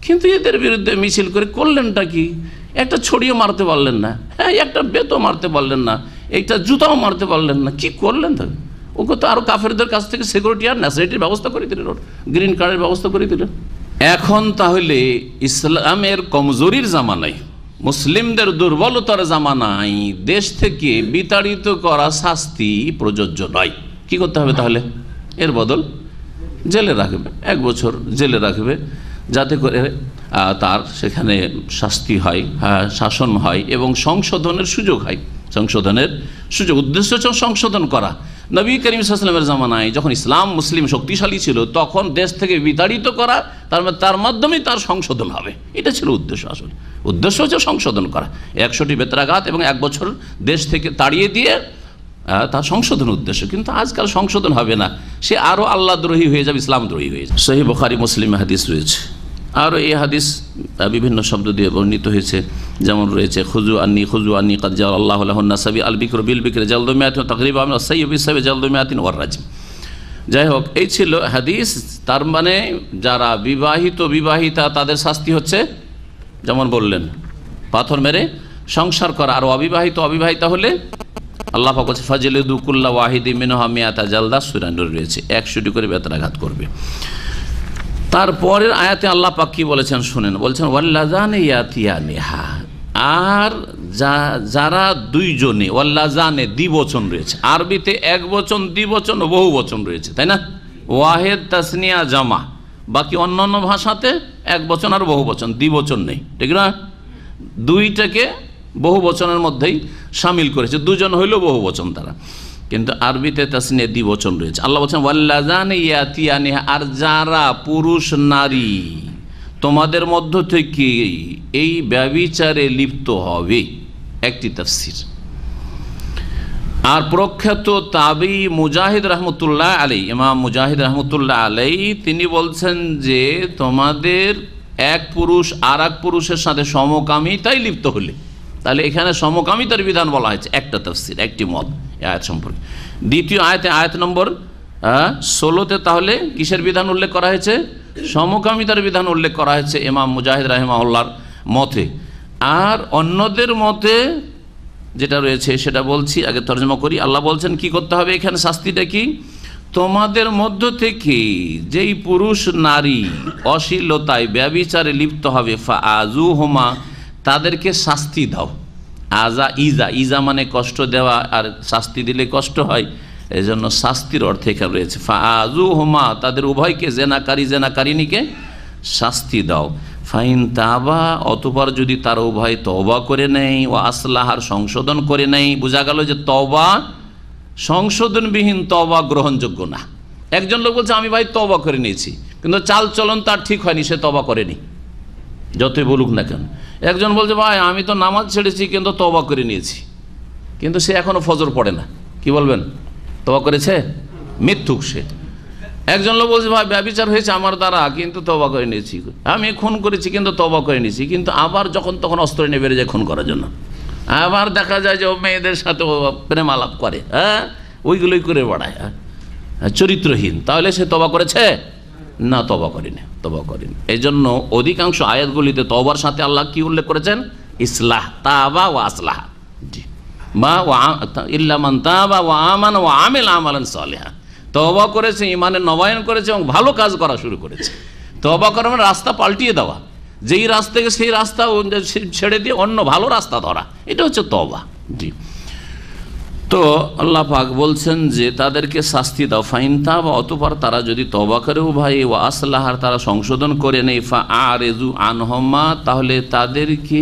কিন্তু এদের বিরুদ্ধে মিছিল করে করলেনটা কি? একটা ছড়িয়ে মারতে পারলেন না, একটা বেতও মারতে পারলেন না, একটা জুতাও মারতে পারলেন না, কি করলেন? তাহলে ওকে তো আরো কাফেরদের কাছ থেকে সিকিউরিটি আর ন্যাশনালিটির ব্যবস্থা করে দিলেন, গ্রিন কার্ডের ব্যবস্থা করে দিলেন। এখন তাহলে ইসলামের কমজোরির জামানায়, মুসলিমদের দুর্বলতার জামানায় দেশ থেকে বিতাড়িত করা শাস্তি প্রযোজ্য নয়। কি করতে হবে তাহলে? এর বদল জেলে রাখবে, 1 বছর জেলে রাখবে, যাতে করে তার সেখানে শাস্তি হয়, শাসন হয় এবং সংশোধনের সুযোগ হয়। উদ্দেশ্য হচ্ছে সংশোধন করা। নবী করিম সাল্লাল্লাহু আলাইহি ওয়াসাল্লামের জামানায় যখন ইসলাম মুসলিম শক্তিশালী ছিল, তখন দেশ থেকে বিতাড়িত করা, তার মাধ্যমেই তার সংশোধন হবে, এটা ছিল উদ্দেশ্য। আসলে উদ্দেশ্য হচ্ছে সংশোধন করা, 100টি বেত্রাঘাত এবং 1 বছর দেশ থেকে তাড়িয়ে দিয়ে তার সংশোধন উদ্দেশ্য। কিন্তু আজকাল সংশোধন হবে না, সে আরও আল্লাহ দ্রোহী হয়ে যাবে, ইসলাম দ্রোহী হয়ে যাবে। সহিহ বুখারী মুসলিম হাদিস রয়েছে, আর এই হাদিস বিভিন্ন শব্দ দিয়ে বর্ণিত হয়েছে, যেমন রয়েছে খুজু আন্নি কাদ জাআলাল্লাহু লাহুন নাসাবি আল বিকরু বিল বিকরি জালদু মিয়াতিন তাকরিবান ওয়া সাইয়্যিব বিসাবি জালদু মিয়াতিন ওয়ার রাজম। যাই হোক, এই ছিল হাদিস। তার মানে যারা বিবাহিতা তাদের শাস্তি হচ্ছে, যেমন বললেন, পাথর মেরে সংসার করা। আর অবিবাহিতা হলে আল্লাহ পাক বলেছে ফাজলিদু কুল্লা ওয়াহিদিন মিনহুম মিয়াতা জালদা, সূরা নূর রয়েছে, 100টি করে বেত্রাঘাত করবে। তারপরের আয়াতে আল্লাহ পাক কি বলেছেন শুনেন, বলছেন ওয়াল্লাযানি ইয়াতিয়ানিহা, আর যারা দুইজনে, ওয়াল্লাযানে দ্বিবচন রয়েছে, আরবিতে 1 বচন, দ্বিবচন, বহু বচন রয়েছে, তাই না? ওয়াহেদ তাসনিয়া জামা, বাকি অন্যান্য ভাষাতে 1 বচন আর বহু বচন, দ্বিবচন নেই, ঠিক না? দুইটাকে বহু বচনের মধ্যেই শামিল করেছে, দুজন হইলেও বহু বচন তারা, কিন্তু আরবিতে তাসনিয়া দ্বিবচন রয়েছে। আল্লাহ বলছেন ওয়াল্লাযানি ইয়াতিয়ানিহা, আর যারা পুরুষ নারী তোমাদের মধ্য থেকে এই ব্যভিচারে লিপ্ত হবে, একটি তাফসীর। আর প্রখ্যাত তাবী মুজাহিদ রহমতুল্লাহ আলাইহি, ইমাম মুজাহিদ রহমতুল্লাহ আলাইহি, তিনি বলছেন যে তোমাদের এক পুরুষ আর এক পুরুষের সাথে সমকামিতায় লিপ্ত হলে, তাহলে এখানে সমকামিতার বিধান বলা হয়েছে, একটা তাফসীর, একটি মত আয়াত সম্পর্কে। দ্বিতীয় আয়াতে, আয়াত নম্বর 16তে তাহলে কিসের বিধান উল্লেখ করা হয়েছে? সমকামিতার বিধান উল্লেখ করা হয়েছে ইমাম মুজাহিদ রাহিমাহুল্লাহর মতে। আর অন্যদের মতে যেটা রয়েছে সেটা বলছি, আগে তর্জমা করি। আল্লাহ বলছেন কি করতে হবে এখানে, শাস্তিটা কি? তোমাদের মধ্য থেকে যেই পুরুষ নারী অশ্লীলতায় ব্যভিচারে লিপ্ত হবে ফাআযুহুমা, তাদেরকে শাস্তি দাও। আজা ইজা, ইজা মানে কষ্ট দেওয়া, আর শাস্তি দিলে কষ্ট হয়, এজন্য শাস্তির অর্থে এখানে রয়েছে ফাআযুহুমা, তাদের উভয়কে, জেনাকারিনীকে শাস্তি দাও। ফাইন তাবা, অতঃপর যদি তার উভয় তওবা করে নেয়, ও আসলাহার সংশোধন করে নেয়। বোঝা গেল যে তওবা সংশোধনবিহীন তওবা গ্রহণযোগ্য না। একজন লোক বলছে আমি ভাই তওবা করে নিয়েছি, কিন্তু চাল চলন তার ঠিক হয়নি, সে তওবা করেনি, যতই বলুক না কেন। একজন বলছে ভাই আমি তো নামাজ ছেড়েছি কিন্তু তওবা করে নিয়েছি, কিন্তু সে এখনো ফজর পড়ে না, কি বলবেন? তওবা করেছে? মিথ্যুক সে। একজন লোক বলছে ভাই ব্যভিচার হয়েছে আমার দ্বারা, কিন্তু তওবা করে নিয়েছি। আমি খুন করেছি কিন্তু তওবা করে নিয়েছি, কিন্তু আবার যখন তখন অস্ত্র নিয়ে বেড়ে যায় খুন করার জন্য। আবার দেখা যায় যে ও মেয়েদের সাথে প্রেম আলাপ করে, ওইগুলোই করে বেড়ায়, চরিত্রহীন। তাহলে সে তওবা করেছে? না, তওবা করেনি, তওবা করেনি। এই জন্য অধিকাংশ আয়াতগুলিতে তওবার সাথে আল্লাহ কি উল্লেখ করেছেন? ইসলাহ, তাবা ওয়া আসলাহ। জি, মা ওয়া ইল্লা মান তাবা ওয়া আমানা ওয়া আমিলা আমালান সালিহা। তওবা করেছে, ঈমানের নবায়ন করেছে এবং ভালো কাজ করা শুরু করেছে। তওবা করা মানে রাস্তা পাল্টিয়ে দেওয়া, যেই রাস্তা থেকে সেই রাস্তা ছেড়ে দিয়ে অন্য ভালো রাস্তা ধরা, এটা হচ্ছে তওবা। জি, তো আল্লাহ পাক বলছেন যে তাদেরকে শাস্তি দাও। ফাইন তাবা, অতঃপর তারা যদি তওবা করে ভাই, ও আসলাহার, তারা সংশোধন করে নেই, ফাআরিযু আনহুমা, তাহলে তাদেরকে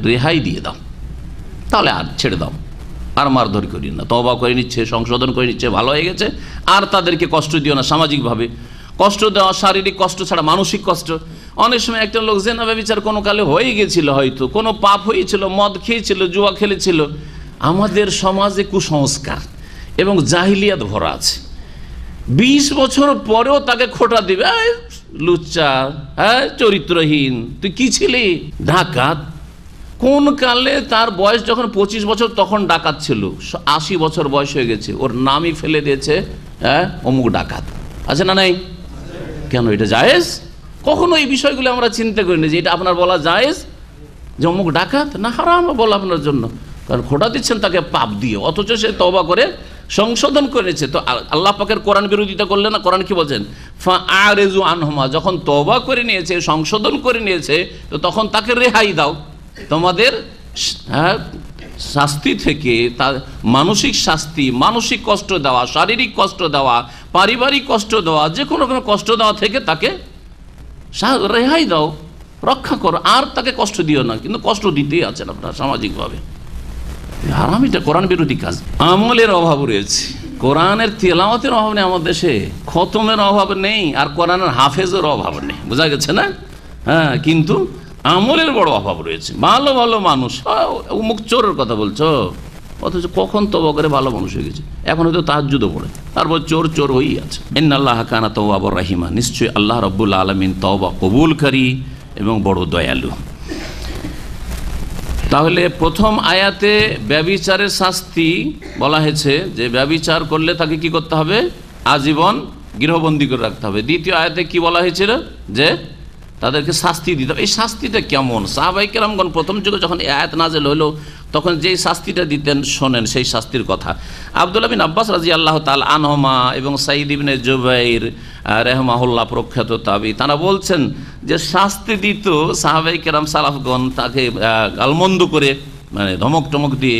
রেহাই দিয়ে দাও, তাহলে আর ছেড়ে দাও, আর মারধর করি না। তওবা করে নিচ্ছে, সংশোধন করে নিচ্ছে, ভালো হয়ে গেছে, আর তাদেরকে কষ্ট দিও না। সামাজিকভাবে কষ্ট দেওয়া, শারীরিক কষ্ট ছাড়া মানসিক কষ্ট। অনেক সময় একটা লোক জেনা ব্যভিচার কোনো কালে হয়ে গেছিল, হয়তো কোনো পাপ হয়েছিল, মদ খেয়েছিল, জুয়া খেলেছিল। আমাদের সমাজে কুসংস্কার এবং জাহিলিয়াত ভরা আছে। 20 বছর পরেও তাকে খোঁটা দিবে, লুচ্চা, চরিত্রহীন, তুই কি ছিলি? ডাকাত। কোন কালে তার বয়স যখন 25 বছর তখন ডাকাত ছিল, 80 বছর বয়স হয়ে গেছে, ওর নামই ফেলে দিয়েছে অমুক ডাকাত। আছে না নাই? কেন এটা জায়েজ? কখনো এই বিষয়গুলো আমরা চিন্তা করিনি যে এটা আপনার বলা জায়েজ, যে অমুক ডাকাত না, হারাম বলা আপনার জন্য, কারণ খোঁটা দিচ্ছেন তাকে পাপ দিয়ে, অথচ সে তওবা করে সংশোধন করেছে। তো আল্লাহ পাকের কোরআন বিরোধিতা করলে না? কোরআন কি বলছেন? ফাআরিযু আনহুমা, যখন তওবা করে নিয়েছে, সংশোধন করে নিয়েছে, তো তখন তাকে রেহাই দাও। তোমাদের শাস্তি থেকে, তার মানসিক শাস্তি, মানসিক কষ্ট দেওয়া, শারীরিক কষ্ট দেওয়া, পারিবারিক কষ্ট দেওয়া, যে কোনো কষ্ট দেওয়া থেকে তাকে রেহাই দাও, রক্ষা করো, আর তাকে কষ্ট দিও না। কিন্তু কষ্ট দিতেই আছেন আপনারা সামাজিকভাবে। হারাম, এটা কোরআন বিরোধী কাজ। আমলের অভাব রয়েছে, কোরআনের তেলাওয়াতের অভাব নেই আমাদের দেশে, খতমের অভাব নেই, আর কোরআনের হাফেজের অভাব নেই, বোঝা গেছে না? হ্যাঁ, কিন্তু আমলের বড় অভাব রয়েছে। ভালো ভালো মানুষ, মুখ চোরের কথা বলছো, অথচ কখন তওবা করে ভালো মানুষ হয়ে গেছে, এখন হয়তো তাহাজ্জুদও পড়ে, তারপর চোর চোর হয়েই আছে। ইন্নাল্লাহ কানা তাওয়াবুর রাহিমা, নিশ্চয়ই আল্লাহ রাব্বুল আলামিন তওবা কবুলকারী এবং বড় দয়ালু। তাহলে প্রথম আয়াতে ব্যভিচারের শাস্তি বলা হয়েছে যে ব্যভিচার করলে তাকে কি করতে হবে? আজীবন গৃহবন্দী করে রাখতে হবে। দ্বিতীয় আয়াতে কি বলা হয়েছিল? যে তাদেরকে শাস্তি দিতে হবে। এই শাস্তিটা কেমন? সাহাবায়ে কেরামগণ প্রথম যুগে যখন এই আয়াত নাযিল হলো তখন যেই শাস্তিটা দিতেন শোনেন সেই শাস্তির কথা। আব্দুল্লাহ বিন আব্বাস রাদিয়াল্লাহু তাআলা আনহুমা এবং সাঈদ ইবনে জুবাইর রাহিমাহুল্লাহ প্রখ্যাত তাবী, তারা বলছেন যে শাস্তি দিত সাহাবায়ে কেরাম সালাফগণ তাকে গালমন্দ করে, মানে ধমক টমক দিয়ে,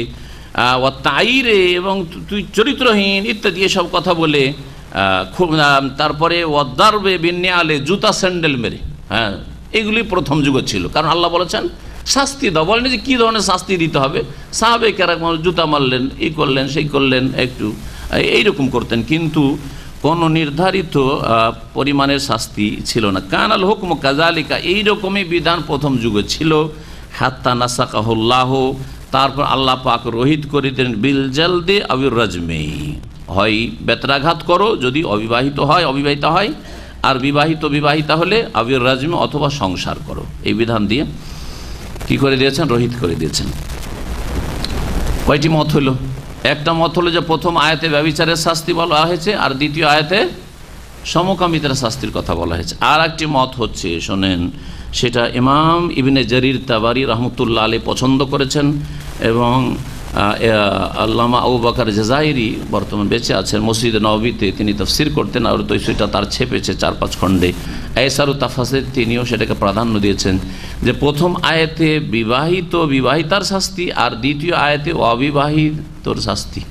ও তাইরে, এবং তুই চরিত্রহীন ইত্যাদি এসব কথা বলে, তারপরে ওয়াদারবে বিন্নিয়ালে, জুতা স্যান্ডেল মেরে। হ্যাঁ, এগুলি প্রথম যুগ ছিল, কারণ আল্লাহ বলেছেন শাস্তি দাও। বলেন যে কী ধরনের শাস্তি দিতে হবে। সাহাবায়ে কেরাম জুতা মারলেন, এই করলেন, সেই করলেন, একটু এইরকম করতেন, কিন্তু কোনো নির্ধারিত পরিমাণের শাস্তি ছিল না। কানাল হুকম কাযালিকা, এইরকমই বিধান প্রথম যুগে ছিল। হাত্তা নাসাকাহুল্লাহ, তারপর আল্লাহ পাক রহিত করে দিলেন বিল জালদি আবির রাজমি, হয় বেত্রাঘাত করো যদি অবিবাহিতা হয়, আর বিবাহিতা হলে আবির রাজমি, অথবা সংসার করো। এই বিধান দিয়ে কি করে দিয়েছেন? রহিত করে দিয়েছেন। কয়টি মত হইল? একটা মত হলো যে প্রথম আয়াতে ব্যভিচারের শাস্তি বলা হয়েছে, আর দ্বিতীয় আয়াতে সমকামিতার শাস্তির কথা বলা হয়েছে। আর একটি মত হচ্ছে, শোনেন, সেটা ইমাম ইবনে জারির তাবারি রহমতুল্লাহ আলাইহি পছন্দ করেছেন এবং আল্লামা আবু বকর জাযাইরি বর্তমান বেঁচে আছেন, মসজিদে নববীতে তিনি তাফসীর করতেন, আর তো সেটা তার ছেপেছে 4-5 খণ্ডে। আইসারু তাফসীর তিনিও সেটাকে প্রাধান্য দিয়েছেন যে প্রথম আয়াতে বিবাহিতার শাস্তি আর দ্বিতীয় আয়াতে অবিবাহিতর শাস্তি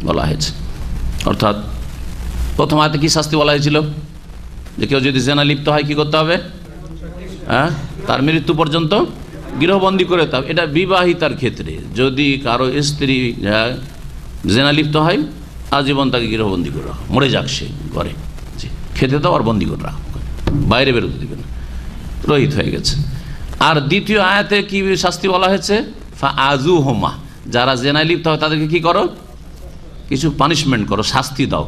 বলা হয়েছে। অর্থাৎ প্রথম আয়াতে কি শাস্তি বলা হয়েছিল? যে কেউ যদি জেনা লিপ্ত হয় কি করতে হবে? হ্যাঁ, তার মৃত্যু পর্যন্ত গৃহবন্দী করে দিতে হবে। এটা বিবাহিতার ক্ষেত্রে। যদি কারো স্ত্রী জেনা লিপ্ত হয়, আজীবন তাকে গৃহবন্দী করে রাখো, মরে যাক সে ঘরে, খেতে দাও আর বন্দি করে রাখো, বাইরে বেরোতে দিবে না, রহিত হয়ে গেছে। আর দ্বিতীয় আয়াতে কি শাস্তি বলা হয়েছে? ফাআজু হোমা, যারা জেনা লিপ্ত হয় তাদেরকে কি করো? কিছু পানিশমেন্ট করো, শাস্তি দাও,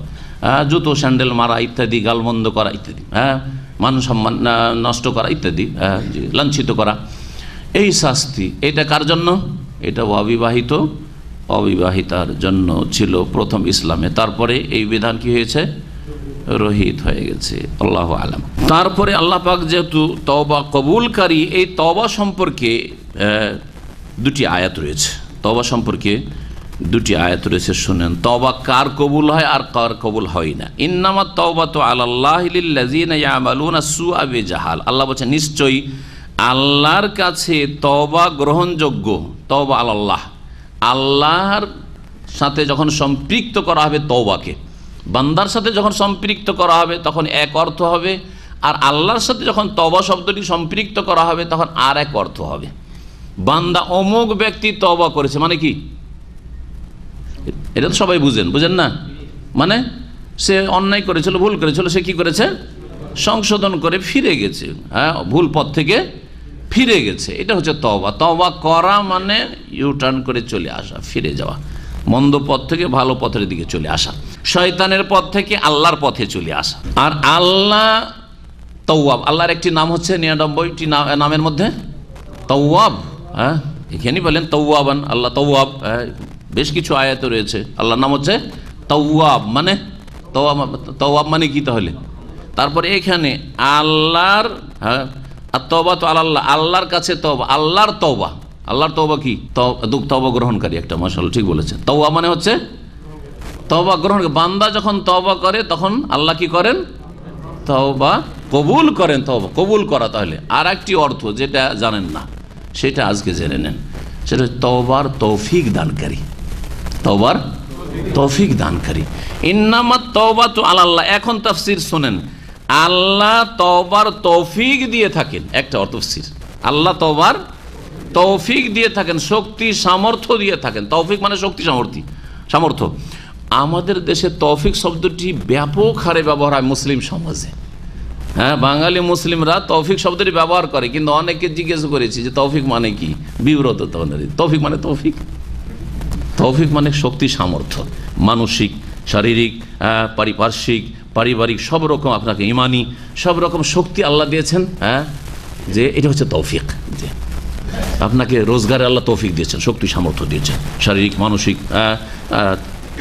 জুতো স্যান্ডেল মারা ইত্যাদি, গালমন্দ করা ইত্যাদি, মান সম্মান নষ্ট করা ইত্যাদি, লাঞ্ছিত করা, এই শাস্তি। এটা কার জন্য? এটা অবিবাহিতার জন্য ছিল প্রথম ইসলামে। তারপরে এই বিধান কি হয়েছে? রহিত হয়ে গেছে। আল্লাহু আলাম। তারপরে আল্লাহ পাক যেহেতু তওবা কবুলকারী, এই তওবা সম্পর্কে দুটি আয়াত রয়েছে। তওবা সম্পর্কে দুটি আয়াত রয়েছে, শুনেন। তওবা কার কবুল হয় আর কার কবুল হয় না। ইন্নামাত তাওবাতু আলাল্লাহি লিল্লাযিনা ইয়ামালুনা সুআ বিজাহাল। আল্লাহ বলেছেন নিশ্চয়ই আল্লাহর কাছে তওবা গ্রহণযোগ্য। তওবা আলাল্লাহ, আল্লাহর সাথে যখন সম্পৃক্ত করা হবে তওবাকে, বান্দার সাথে যখন সম্পৃক্ত করা হবে তখন এক অর্থ হবে, আর আল্লাহর সাথে যখন তওবা শব্দটি সম্পৃক্ত করা হবে তখন আর এক অর্থ হবে। বান্দা অমুক ব্যক্তি তওবা করেছে মানে কি? এটা তো সবাই বুঝেন না? মানে সে অন্যায় করেছিল, ভুল করেছিল, সে কি করেছে? সংশোধন করে ফিরে গেছে, হ্যাঁ, ভুল পথ থেকে ফিরে গেছে। এটা হচ্ছে তওবা। তওবা করা মানে ইউটার্ন করে চলে আসা, ফিরে যাওয়া, মন্দ পথ থেকে ভালো পথের দিকে চলে আসা, শয়তানের পথ থেকে আল্লাহর পথে চলে আসা। আর আল্লাহ তাওয়াব, আল্লাহর একটি নাম হচ্ছে 99টি নামের মধ্যে তাওয়াব। হ্যাঁ, এখানেই বলেন তাওয়াবান, আল্লাহ তাওয়াব। বেশ কিছু আয়াত রয়েছে, আল্লাহর নাম হচ্ছে তাওয়াব। মানে তাওয়াব মানে কি তাহলে? তারপরে এখানে আল্লাহর, হ্যাঁ, আর তওবা তো আল্লাহ, আল্লাহর কাছে তওবা, আল্লাহর তওবা। আল্লাহর তওবা কি? তওবা গ্রহণকারী একটা, মাশাআল্লাহ ঠিক বলেছেন। তওবা মানে হচ্ছে তওবা গ্রহণ। বান্দা যখন তওবা করে তখন আল্লাহ কি করেন? তওবা কবুল করেন। তওবা কবুল করা তাহলে আর একটি অর্থ যেটা জানেন না, সেটা আজকে জেনে নেন। সেটা তওবার তৌফিক দানকারী। তওবার তৌফিক দানকারী। ইন্নামাত তাওবাতু আলাল্লাহ। এখন তাফসীর শুনেন। আল্লাহ তওবার তৌফিক দিয়ে থাকেন, একটা অর্থ তাফসীর। আল্লাহ তওবার তৌফিক দিয়ে থাকেন, শক্তি সামর্থ্য দিয়ে থাকেন। তৌফিক মানে শক্তি সামর্থ্য। আমাদের দেশে তৌফিক শব্দটি ব্যাপক হারে ব্যবহার হয় মুসলিম সমাজে। হ্যাঁ, বাঙালি মুসলিমরা তৌফিক শব্দটি ব্যবহার করে, কিন্তু অনেকে জিজ্ঞেস করেছি যে তৌফিক মানে কি, বিব্রত। তৌফিক মানে তৌফিক মানে শক্তি সামর্থ্য, মানসিক, শারীরিক, পারিপার্শ্বিক, পারিবারিক, সব রকম, আপনাকে ইমানি সব রকম শক্তি আল্লাহ দিয়েছেন। হ্যাঁ, যে এটা হচ্ছে তৌফিক। যে আপনাকে রোজগারে আল্লাহ তৌফিক দিয়েছেন, শক্তি সামর্থ্য দিয়েছেন, শারীরিক, মানসিক,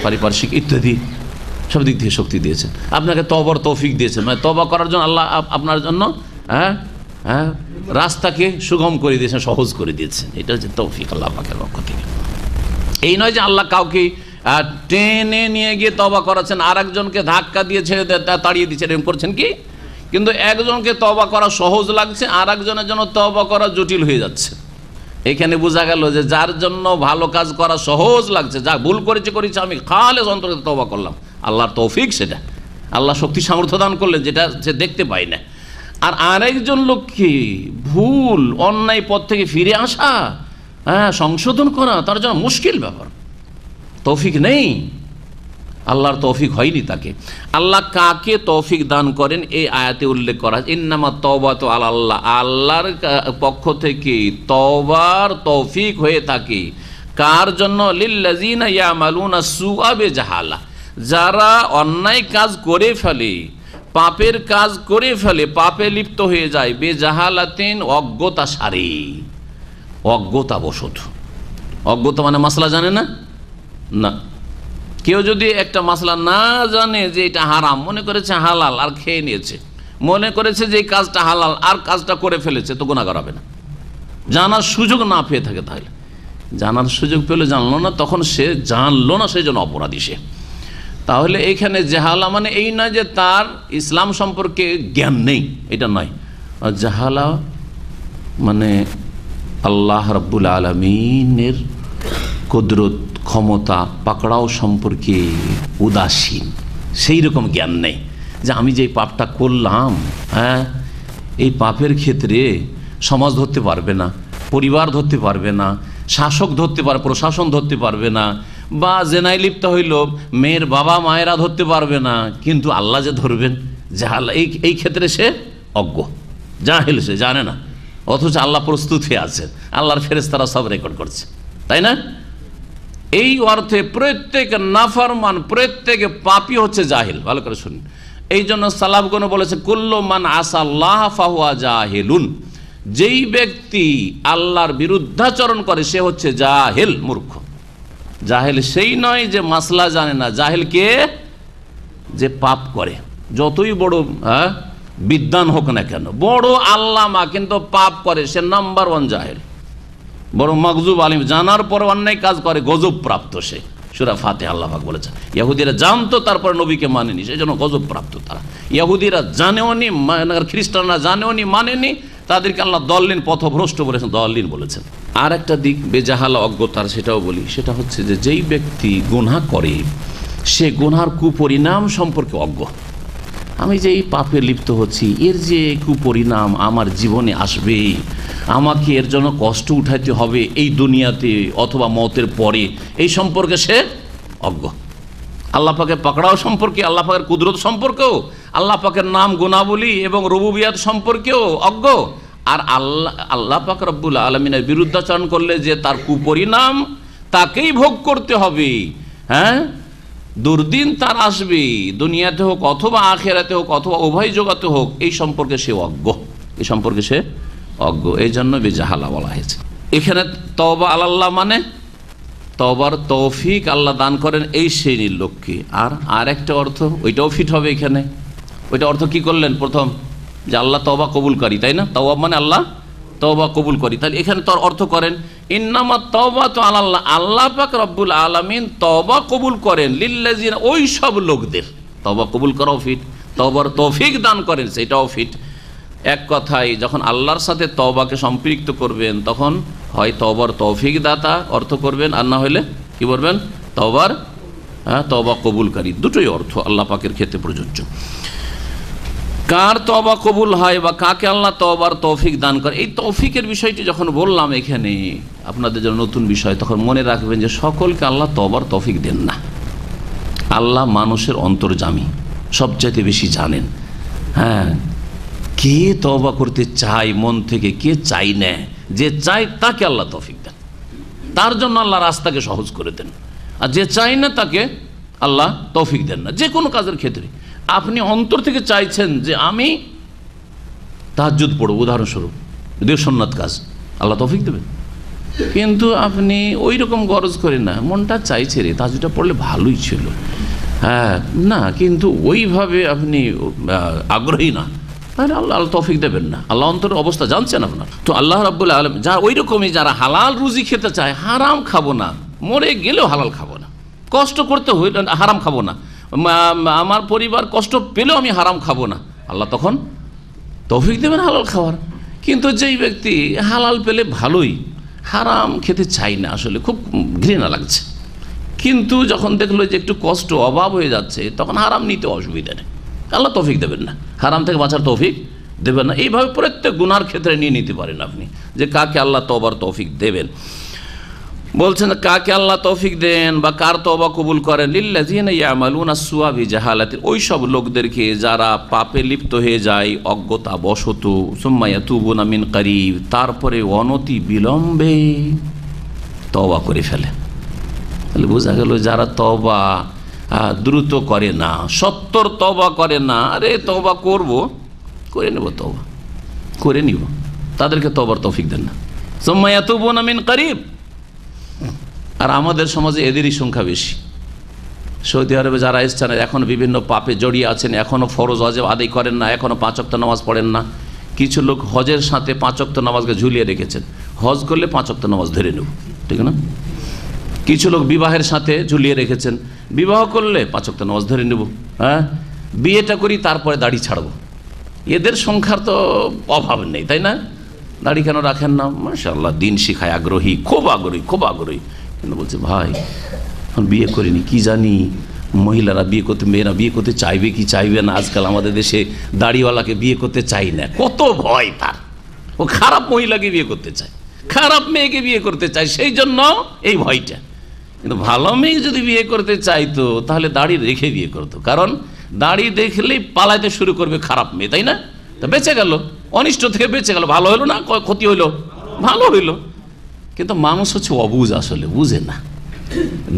পারিপার্শ্বিক ইত্যাদি সব দিক থেকে শক্তি দিয়েছেন। আপনাকে তওবার তৌফিক দিয়েছেন, মানে তওবা করার জন্য আল্লাহ আপনার জন্য রাস্তাকে সুগম করে দিয়েছেন, সহজ করে দিয়েছেন। এটা হচ্ছে তৌফিক আল্লাহ পাকের পক্ষ থেকে। এই নয় যে আল্লাহ কাউকে টেনে নিয়ে গিয়ে তওবা করাচ্ছেন, আর একজনকে ধাক্কা দিয়ে ছেড়ে তাড়িয়ে দিচ্ছেন, এরকম করছেন কি? কিন্তু একজনকে তওবা করা সহজ লাগছে, আর একজনের জন্য তওবা করা জটিল হয়ে যাচ্ছে। এখানে বোঝা গেল যে যার জন্য ভালো কাজ করা সহজ লাগছে, যা ভুল করেছে আমি খালেস অন্তরে তওবা করলাম, আল্লাহর তৌফিক সেটা। আল্লাহ শক্তি সামর্থ্য দান করলেন যেটা সে দেখতে পায় না। আর আরেকজন লোককে ভুল অন্যায় পথ থেকে ফিরে আসা, হ্যাঁ, সংশোধন করা তার জন্য মুশকিল ব্যাপার। তৌফিক নেই, আল্লাহর তৌফিক হয়নি তাকে। আল্লাহ কাকে তৌফিক দান করেন এই আয়াতে উল্লেখ করা, ইন্নামাত তাওবাতু আলাল্লাহ। আল্লাহর পক্ষ থেকে তওবার তৌফিক হয়ে থাকে কার জন্য? লিল্লাযিনা ইয়ামালুনা সুআ বিজাহালা, যারা অন্যায় কাজ করে ফেলে, পাপের কাজ করে ফেলে, পাপে লিপ্ত হয়ে যায়, বেজাহালাতিন, অজ্ঞতা সারে, অজ্ঞতা বশত। অজ্ঞতা মানে মাসলা জানে না, কেউ যদি একটা মাসলা না জানে যে এটা হারাম, মনে করেছে হালাল আর খেয়ে নিয়েছে, মনে করেছে যে এই কাজটা হালাল আর কাজটা করে ফেলেছে, তো গুনাহগার হবে না। জানার সুযোগ না পেয়ে থাকে, তাহলে জানার সুযোগ পেলে জানলো না, তখন সে জানলো না, সেই জন্য অপরাধী সে। তাহলে এইখানে জাহালা মানে এই নয় যে তার ইসলাম সম্পর্কে জ্ঞান নেই, এটা নয়। আর জাহালা মানে আল্লাহ রাব্বুল আলামিনের কুদরত, ক্ষমতা, পাকড়াও সম্পর্কে উদাসীন, সেই রকম জ্ঞান নেই যে আমি যে পাপটা করলাম, হ্যাঁ, এই পাপের ক্ষেত্রে সমাজ ধরতে পারবে না, পরিবার ধরতে পারবে না, শাসক ধরতে পারবে, প্রশাসন ধরতে পারবে না, বা জেনায় লিপ্ত হইল মেয়ের বাবা মায়েরা ধরতে পারবে না, কিন্তু আল্লাহ যে ধরবেন, জাহালা এই ক্ষেত্রে সে অজ্ঞ, জাহেল, সে জানে না। অথচ আল্লাহ প্রস্তুত হয়ে আছে, আল্লাহর ফেরেশতারা সব রেকর্ড করছে, তাই না? এই অর্থে প্রত্যেক নাফরমান, প্রত্যেক পাপী হচ্ছে জাহিল। ভালো করে শুনুন। এই জন্য সালাফগণ বলেছে কুল্লু মান আসাল্লাহ ফাহুয়া জাহিলুন, যেই ব্যক্তি আল্লাহর বিরুদ্ধাচরণ করে সে হচ্ছে জাহেল, মূর্খ। জাহেল সেই নয় যে মাসলা জানে না, জাহেল কে? যে পাপ করে, যতই বড় বিদ্বান হোক না কেন, বড় আল্লামা কিন্তু পাপ করে, সে নাম্বার ওয়ান জাহেল। বড় মগজুব আলিম, জানার পর অন্যায় কাজ করে, গজব প্রাপ্ত সে। সূরা ফাতিহা আল্লাহ পাক বলেছেন ইহুদিরা জানতো তারপর নবীকে মানেনি, সেই জন্য গজব প্রাপ্ত তারা। ইহুদিরা জানেও নি, খ্রিস্টানরা জানেও নি, মানেনি, তাদেরকে আল্লাহ দল্লিন, পথভ্রষ্ট বলেছেন, দল্লিন বলেছেন। আর একটা দিক বেজাহালা অজ্ঞতার, সেটাও বলি, সেটা হচ্ছে যে যেই ব্যক্তি গুনাহ করে সে গুনার কুপরিণাম সম্পর্কে অজ্ঞ। আমি যে এই পাপে লিপ্ত হচ্ছি, এর যে কুপরিণাম আমার জীবনে আসবে, আমাকে এর জন্য কষ্ট উঠাইতে হবে এই দুনিয়াতে অথবা মওতের পরে, এই সম্পর্কে সে অজ্ঞ। আল্লাহ পাকের পাকড়াও সম্পর্কে, আল্লাহ পাকের কুদরত সম্পর্কেও, আল্লাহ পাকের নাম গুণাবলী এবং রুবুবিয়াত সম্পর্কেও অজ্ঞ। আর আল্লাহ পাক রব্বুল আলামিনের বিরুদ্ধাচরণ করলে যে তার কুপরিণাম তাকেই ভোগ করতে হবে, হ্যাঁ, দুর্দিন তার আসবে, দুনিয়াতে হোক অথবা আখিরাতে হোক অথবা উভয় জগতে হোক, এই সম্পর্কে সে অজ্ঞ, এই সম্পর্কে সে অজ্ঞ। এই জন্য বেজাহালা বলা হয়েছে। এখানে তওবা আলাল্লাহ মানে তওবার তৌফিক আল্লাহ দান করেন এই শ্রেণীর লোককে। আর একটা অর্থ, ওইটাও ফিট হবে এখানে। ওইটা অর্থ কি করলেন? প্রথম যে আল্লাহ তওবা কবুলকারী, তাই না? তওবা মানে আল্লাহ তওবা কবুল করি। তাহলে এখানে তার অর্থ করেন ইন্নামা তাওবাতু আলাল্লাহ, আল্লাহ পাক রব্বুল আলামিন তওবা কবুল করেন লিল্লাযিনা, ওই সব লোকদের। তওবা কবুল করাও ফিট, তওবার তৌফিক দান করেন সেটাও ফিট। এক কথায় যখন আল্লাহর সাথে তওবাকে সম্পৃক্ত করবেন তখন হয় তওবার তৌফিক দাতা অর্থ করবেন, আর না হলে কি বলবেন? তওবার তওবা কবুলকারী। দুটোই অর্থ আল্লাহ পাকের ক্ষেত্রে প্রযোজ্য। কার তওবা কবুল হয় বা কাকে আল্লাহ তওবার তৌফিক দান করে, এই তৌফিকের বিষয়টি যখন বললাম এখানে আপনাদের জন্য নতুন বিষয়, তখন মনে রাখবেন যে সকলকে আল্লাহ তওবার তৌফিক দেন না। আল্লাহ মানুষের অন্তর্যামী, সবচাইতে বেশি জানেন। হ্যাঁ, কে তওবা করতে চায় মন থেকে, কে চাই না, যে চায় তাকে আল্লাহ তৌফিক দেন, তার জন্য আল্লাহ রাস্তাকে সহজ করে দেন। আর যে চাই না তাকে আল্লাহ তৌফিক দেন না। যে কোনো কাজের ক্ষেত্রে আপনি অন্তর থেকে চাইছেন যে আমি তাহাজ্জুদ পড়ব, উদাহরণস্বরূপ যদিও সুন্নাত কাজ, আল্লাহ তৌফিক দেবেন। কিন্তু আপনি ওই রকম গরজ করেন না, মনটা চাইছে রে তাহাজ্জুদটা পড়লে ভালোই ছিল, হ্যাঁ না, কিন্তু ওইভাবে আপনি আগ্রহী না, তাহলে আল্লাহ তৌফিক দেবেন না। আল্লাহ অন্তরের অবস্থা জানছেন আপনার। তো আল্লাহ রাব্বুল আলামিন যা ওই রকমই যারা হালাল রুজি খেতে চায়, হারাম খাবো না, মরে গেলেও হালাল খাবো না, কষ্ট করতে হইল হারাম খাবো না, আমার পরিবার কষ্ট পেলেও আমি হারাম খাবো না, আল্লাহ তখন তৌফিক দেবেন হালাল খাওয়ার। কিন্তু যেই ব্যক্তি হালাল পেলে ভালোই, হারাম খেতে চাই না, আসলে খুব ঘৃণা লাগছে, কিন্তু যখন দেখলো যে একটু কষ্ট অভাব হয়ে যাচ্ছে তখন হারাম নিতে অসুবিধা নেই, আল্লাহ তৌফিক দেবেন না, হারাম থেকে বাঁচার তৌফিক দেবেন না। এইভাবে প্রত্যেক গুনার ক্ষেত্রে নিয়ে নিতে পারেন আপনি যে কাকে আল্লাহ তওবার তৌফিক দেবেন। বলছেন কাকে আল্লাহ তৌফিক দেন বা কার তওবা কবুল করেন, লিল্লাযিনা ইয়ামালুনা সুআ বিজাহালাতি, ওই সব লোকদেরকে যারা পাপে লিপ্ত হয়ে যায় অজ্ঞতা বশত, সুম্মা ইয়াতুবুনা মিন করিব, তারপরে অনতি বিলম্বে তওবা করে ফেলে। তাহলে বোঝা গেল যারা তওবা দ্রুত করে না, সত্তর তওবা করে না, আরে তওবা করব, করে নেব, তওবা করে নিব, তাদেরকে তওবার তৌফিক দেন না। সুম্মা ইয়াতুবুনা মিন করিব। আর আমাদের সমাজে এদেরই সংখ্যা বেশি, সৌদি আরবে যারা এসছেন এখনও বিভিন্ন পাপে জড়িয়ে আছেন, এখনও ফরজ ওয়াজিব আদায় করেন না, এখনও 5 ওয়াক্ত নামাজ পড়েন না। কিছু লোক হজের সাথে 5 ওয়াক্ত নামাজকে ঝুলিয়ে রেখেছেন, হজ করলে 5 ওয়াক্ত নামাজ ধরে নেব, ঠিক না? কিছু লোক বিবাহের সাথে ঝুলিয়ে রেখেছেন, বিবাহ করলে 5 ওয়াক্ত নামাজ ধরে নেব, হ্যাঁ বিয়েটা করি তারপরে দাড়ি ছাড়বো। এদের সংখ্যার তো অভাব নেই, তাই না? দাড়ি কেন রাখেন না? মাশাআল্লাহ, দিন শিখায় আগ্রহী, খুব আগ্রহী। কিন্তু বলছে ভাই বিয়ে করিনি, কি জানি মহিলারা বিয়ে করতে, মেয়েরা বিয়ে করতে চাইবে কি চাইবে না। আজকাল আমাদের দেশে দাড়িওয়ালাকে বিয়ে করতে চাই না, কত ভয় তার। ও খারাপ মহিলাকে বিয়ে করতে চায়, খারাপ মেয়েকে বিয়ে করতে চায়, সেই জন্য এই ভয়টা। কিন্তু ভালো মেয়ে যদি বিয়ে করতে চাইতো তাহলে দাড়ি রেখে বিয়ে করতো, কারণ দাড়ি দেখলেই পালাইতে শুরু করবে খারাপ মেয়ে, তাই না? তা বেঁচে গেল, অনিষ্ট থেকে বেঁচে গেল। ভালো হইলো না, ক্ষতি হইলো? ভালো হইলো। কিন্তু মানুষ হচ্ছে অবুঝ, আসলে বুঝে না।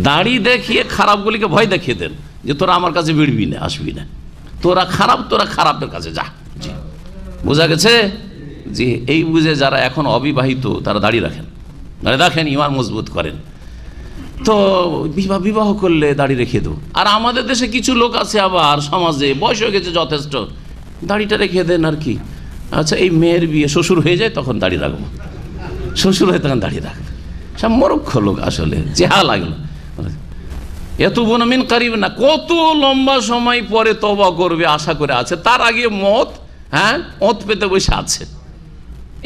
দাড়ি দেখিয়ে খারাপগুলিকে ভয় দেখিয়ে দেন যে তোরা আমার কাছে ভিড়বি না, আসবি না, তোরা খারাপের কাছে যা। জি, বোঝা গেছে? জি, এই বুঝে যারা এখন অবিবাহিত তারা দাড়ি রাখেন, ইমান মজবুত করেন। তো বিবাহ করলে দাড়ি রেখে দেবো। আর আমাদের দেশে কিছু লোক আছে আবার সমাজে, বয়স হয়ে গেছে যথেষ্ট, দাড়িটা রেখে দেন আর কি। আচ্ছা, এই মেয়ের বিয়ে শ্বশুর হয়ে যায় তখন দাড়ি রাখবো, শ্বশুর হয়ে তখন দাড়ি রাখবো। সব মূর্খ লোক, আসলে চেহা লাগলো। এত বনমিন কারিব না, কত লম্বা সময় পরে তওবা করবে আশা করে আছে, তার আগে মত, মত পেতে বসে আছে।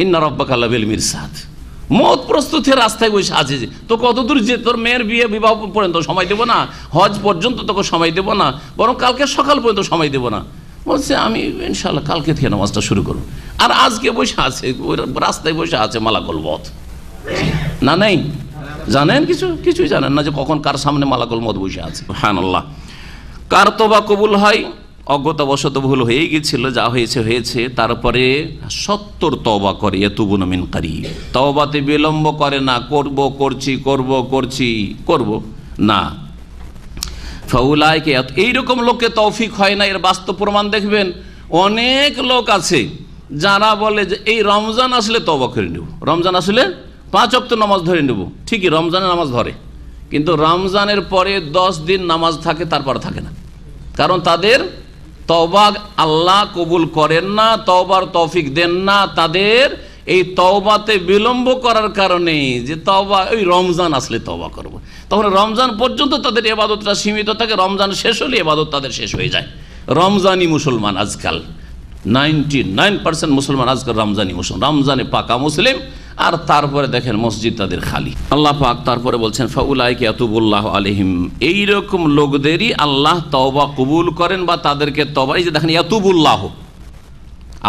ইন্না রাব্বাকা লাবিল মিরসাদ, মত প্রস্তুতের রাস্তায় বসে আছে। যে তো কতদূর যে তোর মেয়ের বিয়ে বিবাহ পর্যন্ত সময় দেবো না, হজ পর্যন্ত তোকে সময় দেবো না, বরং কালকে সকাল পর্যন্ত সময় দেবো না। বলছে আমি ইনশাল্লাহ কালকে থেকে নামাজটা শুরু করবো। আর আজকে বসে আছে, ওই রাস্তায় বসে আছে মালাকুল মত। না নেই, জানেন কিছুই জানেন না যে কখন কার সামনে মালাকুল মত বসে আছে। সুবহানাল্লাহ। কার তওবা কবুল হয়? অজ্ঞতাবশত ভুল হয়ে গেছিল, যা হয়েছে। তারপরে 70 তওবা করে, ইয়াতুবুনা মিন কারিব, তওবাতে বিলম্ব করে না, করব না। ফাউলাইকে, এইরকম লোককে তৌফিক হয় না। এর বাস্তব প্রমাণ দেখবেন, অনেক লোক আছে যারা বলে যে এই রমজান আসলে তওবা করে নেব, রমজান আসলে 5 ওয়াক্ত নামাজ ধরে নেব। ঠিকই রমজানের নামাজ ধরে, কিন্তু রমজানের পরে 10 দিন নামাজ থাকে, তারপর থাকে না। কারণ তাদের তওবা আল্লাহ কবুল করেন না, তওবার তৌফিক দেন না। তাদের এই তওবাতে বিলম্ব করার কারণে, যে তওবা ওই রমজান আসলে তওবা করব, তখন রমজান পর্যন্ত তাদের ইবাদতটা সীমিত থাকে। রমজান শেষ হলে ইবাদত তাদের শেষ হয়ে যায়। রমজানি মুসলমান আজকাল 99% মুসলমান আজকাল রমজানি মুসলমান, রমজানে পাকা মুসলিম। আর তারপরে দেখেন মসজিদ তাদের খালি। আল্লাহ পাক তারপরে বলছেন ফাউলাইকা ইয়াতুবুল্লাহু আলাইহিম, এইরকম লোকদেরই আল্লাহ তওবা কবুল করেন, বা তাদেরকে তওবা, এই যে দেখেন ইয়াতুবুল্লাহ,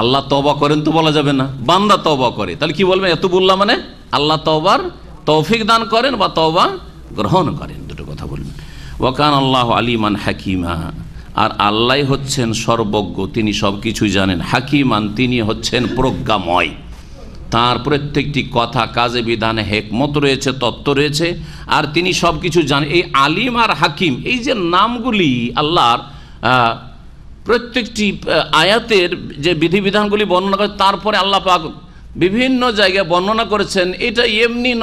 আল্লাহ তওবা করেন তো বলা যাবে না, বান্দা তওবা করে, তাহলে কি বলবেন? ইয়াতুবুল্লাহ মানে আল্লাহ তওবার তৌফিক দান করেন বা তওবা গ্রহণ করেন, দুটো কথা বলবেন। ওয়া কানা আল্লাহু আলিমান হাকিমা, আর আল্লাহ হচ্ছেন সর্বজ্ঞ, তিনি সব কিছুই জানেন। হাকিমান, তিনি হচ্ছেন প্রজ্ঞাময়, তার প্রত্যেকটি কথা কাজে বিধানে হেকমত রয়েছে, তত্ত্ব রয়েছে, আর তিনি সব কিছু জানেন। এই আলিম আর হাকিম, এই যে নামগুলি আল্লাহর প্রত্যেকটি আয়াতের যে বিধিবিধানগুলি বর্ণনা করে, তারপরে আল্লাহ পাক বিভিন্ন জায়গায় বর্ণনা করেছেন। এটা এমনি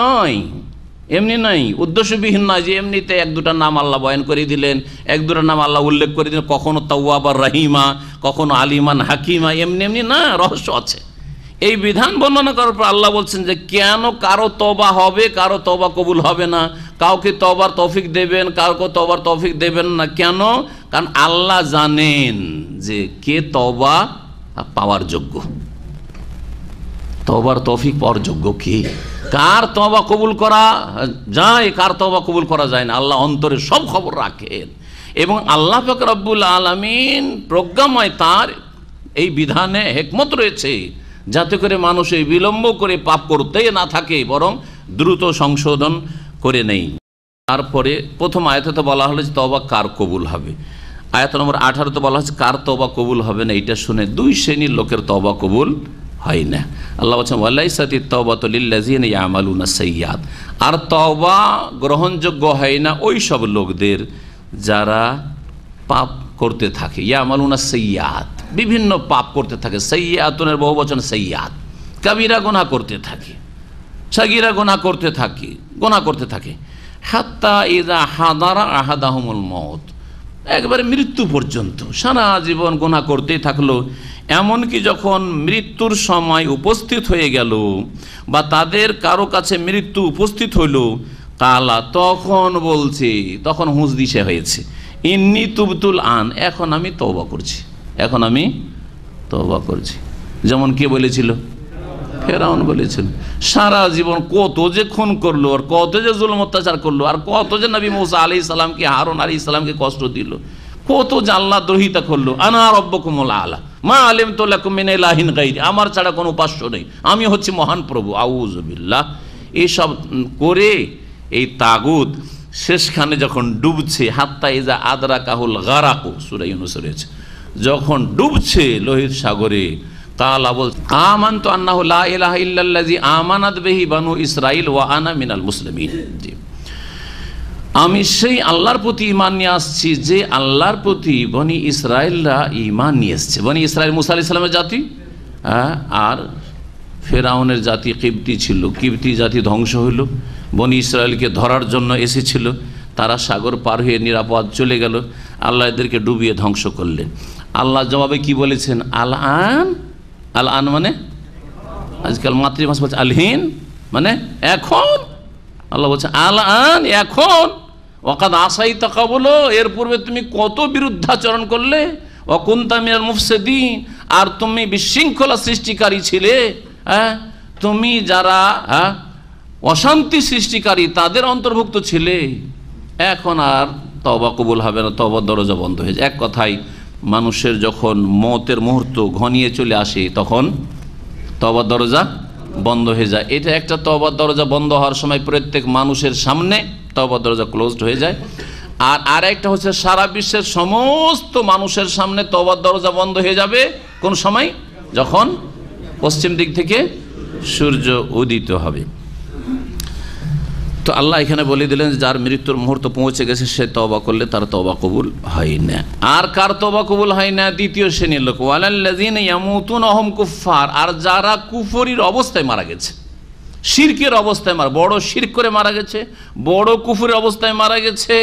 নয়, উদ্দেশ্যবিহীন নয় যে এমনিতে 1-2টা নাম আল্লাহ বয়ান করে দিলেন, 1-2টা নাম আল্লাহ উল্লেখ করে দিলেন, কখনো তাওয়াব আর রাহিমা, কখনো আলিমান হাকিমা, এমনি না, রহস্য আছে। এই বিধান বর্ণনা করার পর আল্লাহ বলছেন যে কেন কারো তওবা হবে, কারো তওবা কবুল হবে না, কাউকে তওবার তৌফিক দেবেন, কাউকে তওবার তৌফিক দেবেন না। কেন? কারণ আল্লাহ জানেন যে কে তওবা পাওয়ার যোগ্য, তওবার তৌফিক পাওয়ার যোগ্য কে, কার তওবা কবুল করা যায়, কার তওবা কবুল করা যায় না। আল্লাহ অন্তরে সব খবর রাখেন, এবং আল্লাহ পাক রব্বুল আলামিন প্রজ্ঞাময়, তার এই বিধানে হিকমত রয়েছে, যাতে করে মানুষ এই বিলম্ব করে পাপ করতে না থাকে, বরং দ্রুত সংশোধন করে নেই। তারপরে প্রথম আয়াতে তো বলা হলো যে তওবা কার কবুল হবে, আয়াত নম্বর 18 বলা হচ্ছে কার তওবা কবুল হবে না। এইটা শুনে 2 শ্রেণীর লোকের তওবা কবুল হয় না। আল্লাহ বলছেন ওয়ালাইসাতিত তাওবাতু লিল্লাযিনা ইয়ামালুনা সাইয়্যাত, আর তওবা গ্রহণযোগ্য হয় না ওই সব লোকদের যারা পাপ করতে থাকে। ইয়ামালুনা সাইয়্যাত, বিভিন্ন পাপ করতে থাকে। সাইয়্যাতুনের বহুবচন সাইয়্যাত, কাবিরা গুনাহ করতে থাকে, সাগীরা গুনাহ করতে থাকে। হাত্তা ইযা হাদারা আহাদাহুমুল মউত, একবারে মৃত্যু পর্যন্ত সারা জীবন গুনাহ করতেই থাকলো। এমনকি যখন মৃত্যুর সময় উপস্থিত হয়ে গেল বা তাদের কারো কাছে মৃত্যু উপস্থিত হইল, কালা তখন বলছে, তখন হুঁশ দিশে হয়েছে, ইন্নী তুবতুল আন, এখন আমি তওবা করছি, এখন আমি তওবা করছি। যেমন কে বলেছিল? ফেরাউন বলেছিল। সারা জীবন কত যে খুন করলো, আর কত যে জুলুম অত্যাচার করলো, আর কত যে নবী মুসা আলাইহিস সালামকে, হারুন আলাইহিস সালামকে কষ্ট দিল, কত যে আল্লাহ দ্রোহিতা করলো। আনা রব্বুকুমুল আলা মা আলিমতু লাকুম মিন ইলাহিন গায়রি, আমার ছাড়া কোনো উপাস্য নেই, আমি হচ্ছি মহান প্রভু। আউযু বিল্লাহ। এইসব করে এই তাগুত শেষখানে যখন ডুবছে, হাত্তা ইজা আদরাকাহুল গারাকু, সূরা ইউনূস রয়েছে, যখন ডুবছে লোহিত সাগরে, কালা বল আমানতু আন্নাহু লা ইলাহা ইল্লাল্লাযী আমানাত বিহি বানু ইসরাঈল ওয়া আনা মিনাল মুসলিমিন। আমি সেই আল্লাহর প্রতি ঈমান নিয়ে আসছি যে আল্লাহর প্রতি বনি ইসরাইলরা ঈমান নিয়ে এসছে। বনি ইসরাইল মুসা আলাইহিস সালামের জাতি, আর ফেরাউনের জাতি কিবতি ছিল। কিবতি জাতি ধ্বংস হইল, বনি ইসরায়েলকে ধরার জন্য এসেছিল, তারা সাগর পার হয়ে নিরাপদ চলে গেল, আল্লাহ এদেরকে ডুবিয়ে ধ্বংস করলেন। আল্লাহ জবাবে কি বলেছেন? আল আন। আল আন মানে আজকাল মাতৃভাষা বলছে আলহিন, মানে এখন। আল্লাহ বলছে আল আন, এখন। ওয়াকাদ আসাইতা ক্বাবলু, এর পূর্বে তুমি কত বিরুদ্ধাচরণ করলে। ওয়া কুনতা মিনাল মুফসিদিন, আর তুমি বিশৃঙ্খলা সৃষ্টিকারী ছিলে। তুমি যারা অশান্তি সৃষ্টিকারী তাদের অন্তর্ভুক্ত ছিলে। এখন আর তওবা কবুল হবে না, তওবার দরজা বন্ধ হয়ে যায়। এক কথায় মানুষের যখন মওতের মুহূর্ত ঘনিয়ে চলে আসে তখন তওবার দরজা বন্ধ হয়ে যায়। এটা একটা তওবার দরজা বন্ধ হওয়ার সময় প্রত্যেক মানুষের সামনে তওবার দরজা ক্লোজড হয়ে যায়। আর আরেকটা হচ্ছে সারা বিশ্বের সমস্ত মানুষের সামনে তওবার দরজা বন্ধ হয়ে যাবে কোন সময়? যখন পশ্চিম দিক থেকে সূর্য উদিত হবে। তো আল্লাহ এখানে বলে দিলেন যার মৃত্যুর মুহূর্ত পৌঁছে গেছে সে তওবা করলে তার তওবা কবুল হয় না। আর কার তওবা কবুল হয় না? দ্বিতীয় শ্রেণীর লোক, ওয়ালাল্লাযিনা ইয়ামুতুনা ওয়া হুম কুফফার, আর যারা কুফরির অবস্থায় মারা গেছে, শিরকের অবস্থায় বড় শিরক করে মারা গেছে, বড় কুফরের অবস্থায় মারা গেছে,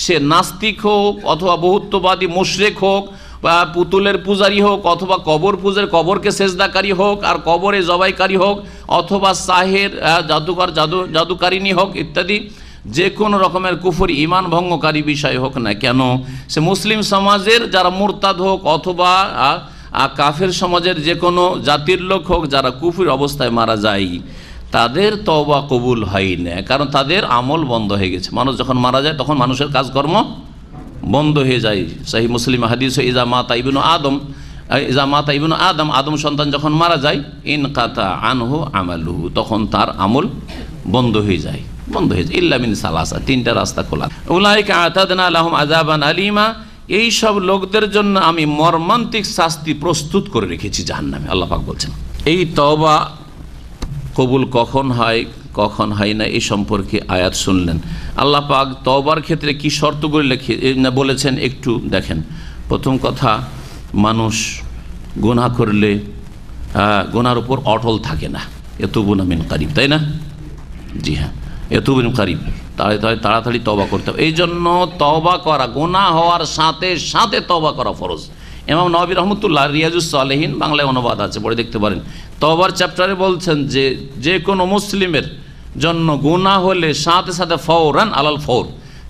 সে নাস্তিক হোক অথবা বহুত্ববাদী মুশরিক হোক বা পুতুলের পূজারী হোক অথবা কবর পূজার কবরকে সেজদাকারী হোক আর কবরে জবাইকারী হোক অথবা সাহের জাদুকর জাদুকারিনী হোক ইত্যাদি, যে কোনো রকমের কুফর ঈমান ভঙ্গকারী বিষয় হোক না কেন, সে মুসলিম সমাজের যারা মুরতাদ হোক অথবা কাফের সমাজের যে কোনো জাতির লোক হোক, যারা কুফর অবস্থায় মারা যায় তাদের তওবা কবুল হয় না, কারণ তাদের আমল বন্ধ হয়ে গেছে। মানুষ যখন মারা যায় তখন মানুষের কাজকর্ম বন্ধ হয়ে যায়। সহিহ মুসলিম হাদিস, ইজা মাতা ইবনু আদম, আদম সন্তান যখন মারা যায়, ইনকাতা আনহু আমালুহু, তখন তার আমল বন্ধ হয়ে যায়, ইল্লা মিন সালাসা, তিনটা রাস্তা খোলা। উলাইকা আতাদনা লাহুম আযাবান আলিমা, এই সব লোকদের জন্য আমি মর্মান্তিক শাস্তি প্রস্তুত করে রেখেছি জাহান্নামে। আল্লাহ পাক বলছেন এই তওবা কবুল কখন হয় কখন হয় না এই সম্পর্কে আয়াত শুনলেন। আল্লাহ পাক তওবার ক্ষেত্রে কি শর্তগুলি বলেছেন একটু দেখেন। প্রথম কথা, মানুষ গুনাহ করলে গুনার উপর অটল থাকে না, ইয়াতুবুনা মিন কারিব, তাই না? জি হ্যাঁ, ইয়াতুবুনা মিন কারিব, তাড়াতাড়ি তওবা করতে হবে। এই জন্য তওবা করা, গুনাহ হওয়ার সাথে সাথে তওবা করা ফরজ। ইমাম নববী রহমতুল্লাহ রিয়াজুস সালেহিন বাংলায় অনুবাদ আছে, পড়ে দেখতে পারেন। তওবার চ্যাপ্টারে বলছেন যে কোনো মুসলিমের জন্য গুনাহ হলে সাথে সাথে ফওরান আলাল ফওর,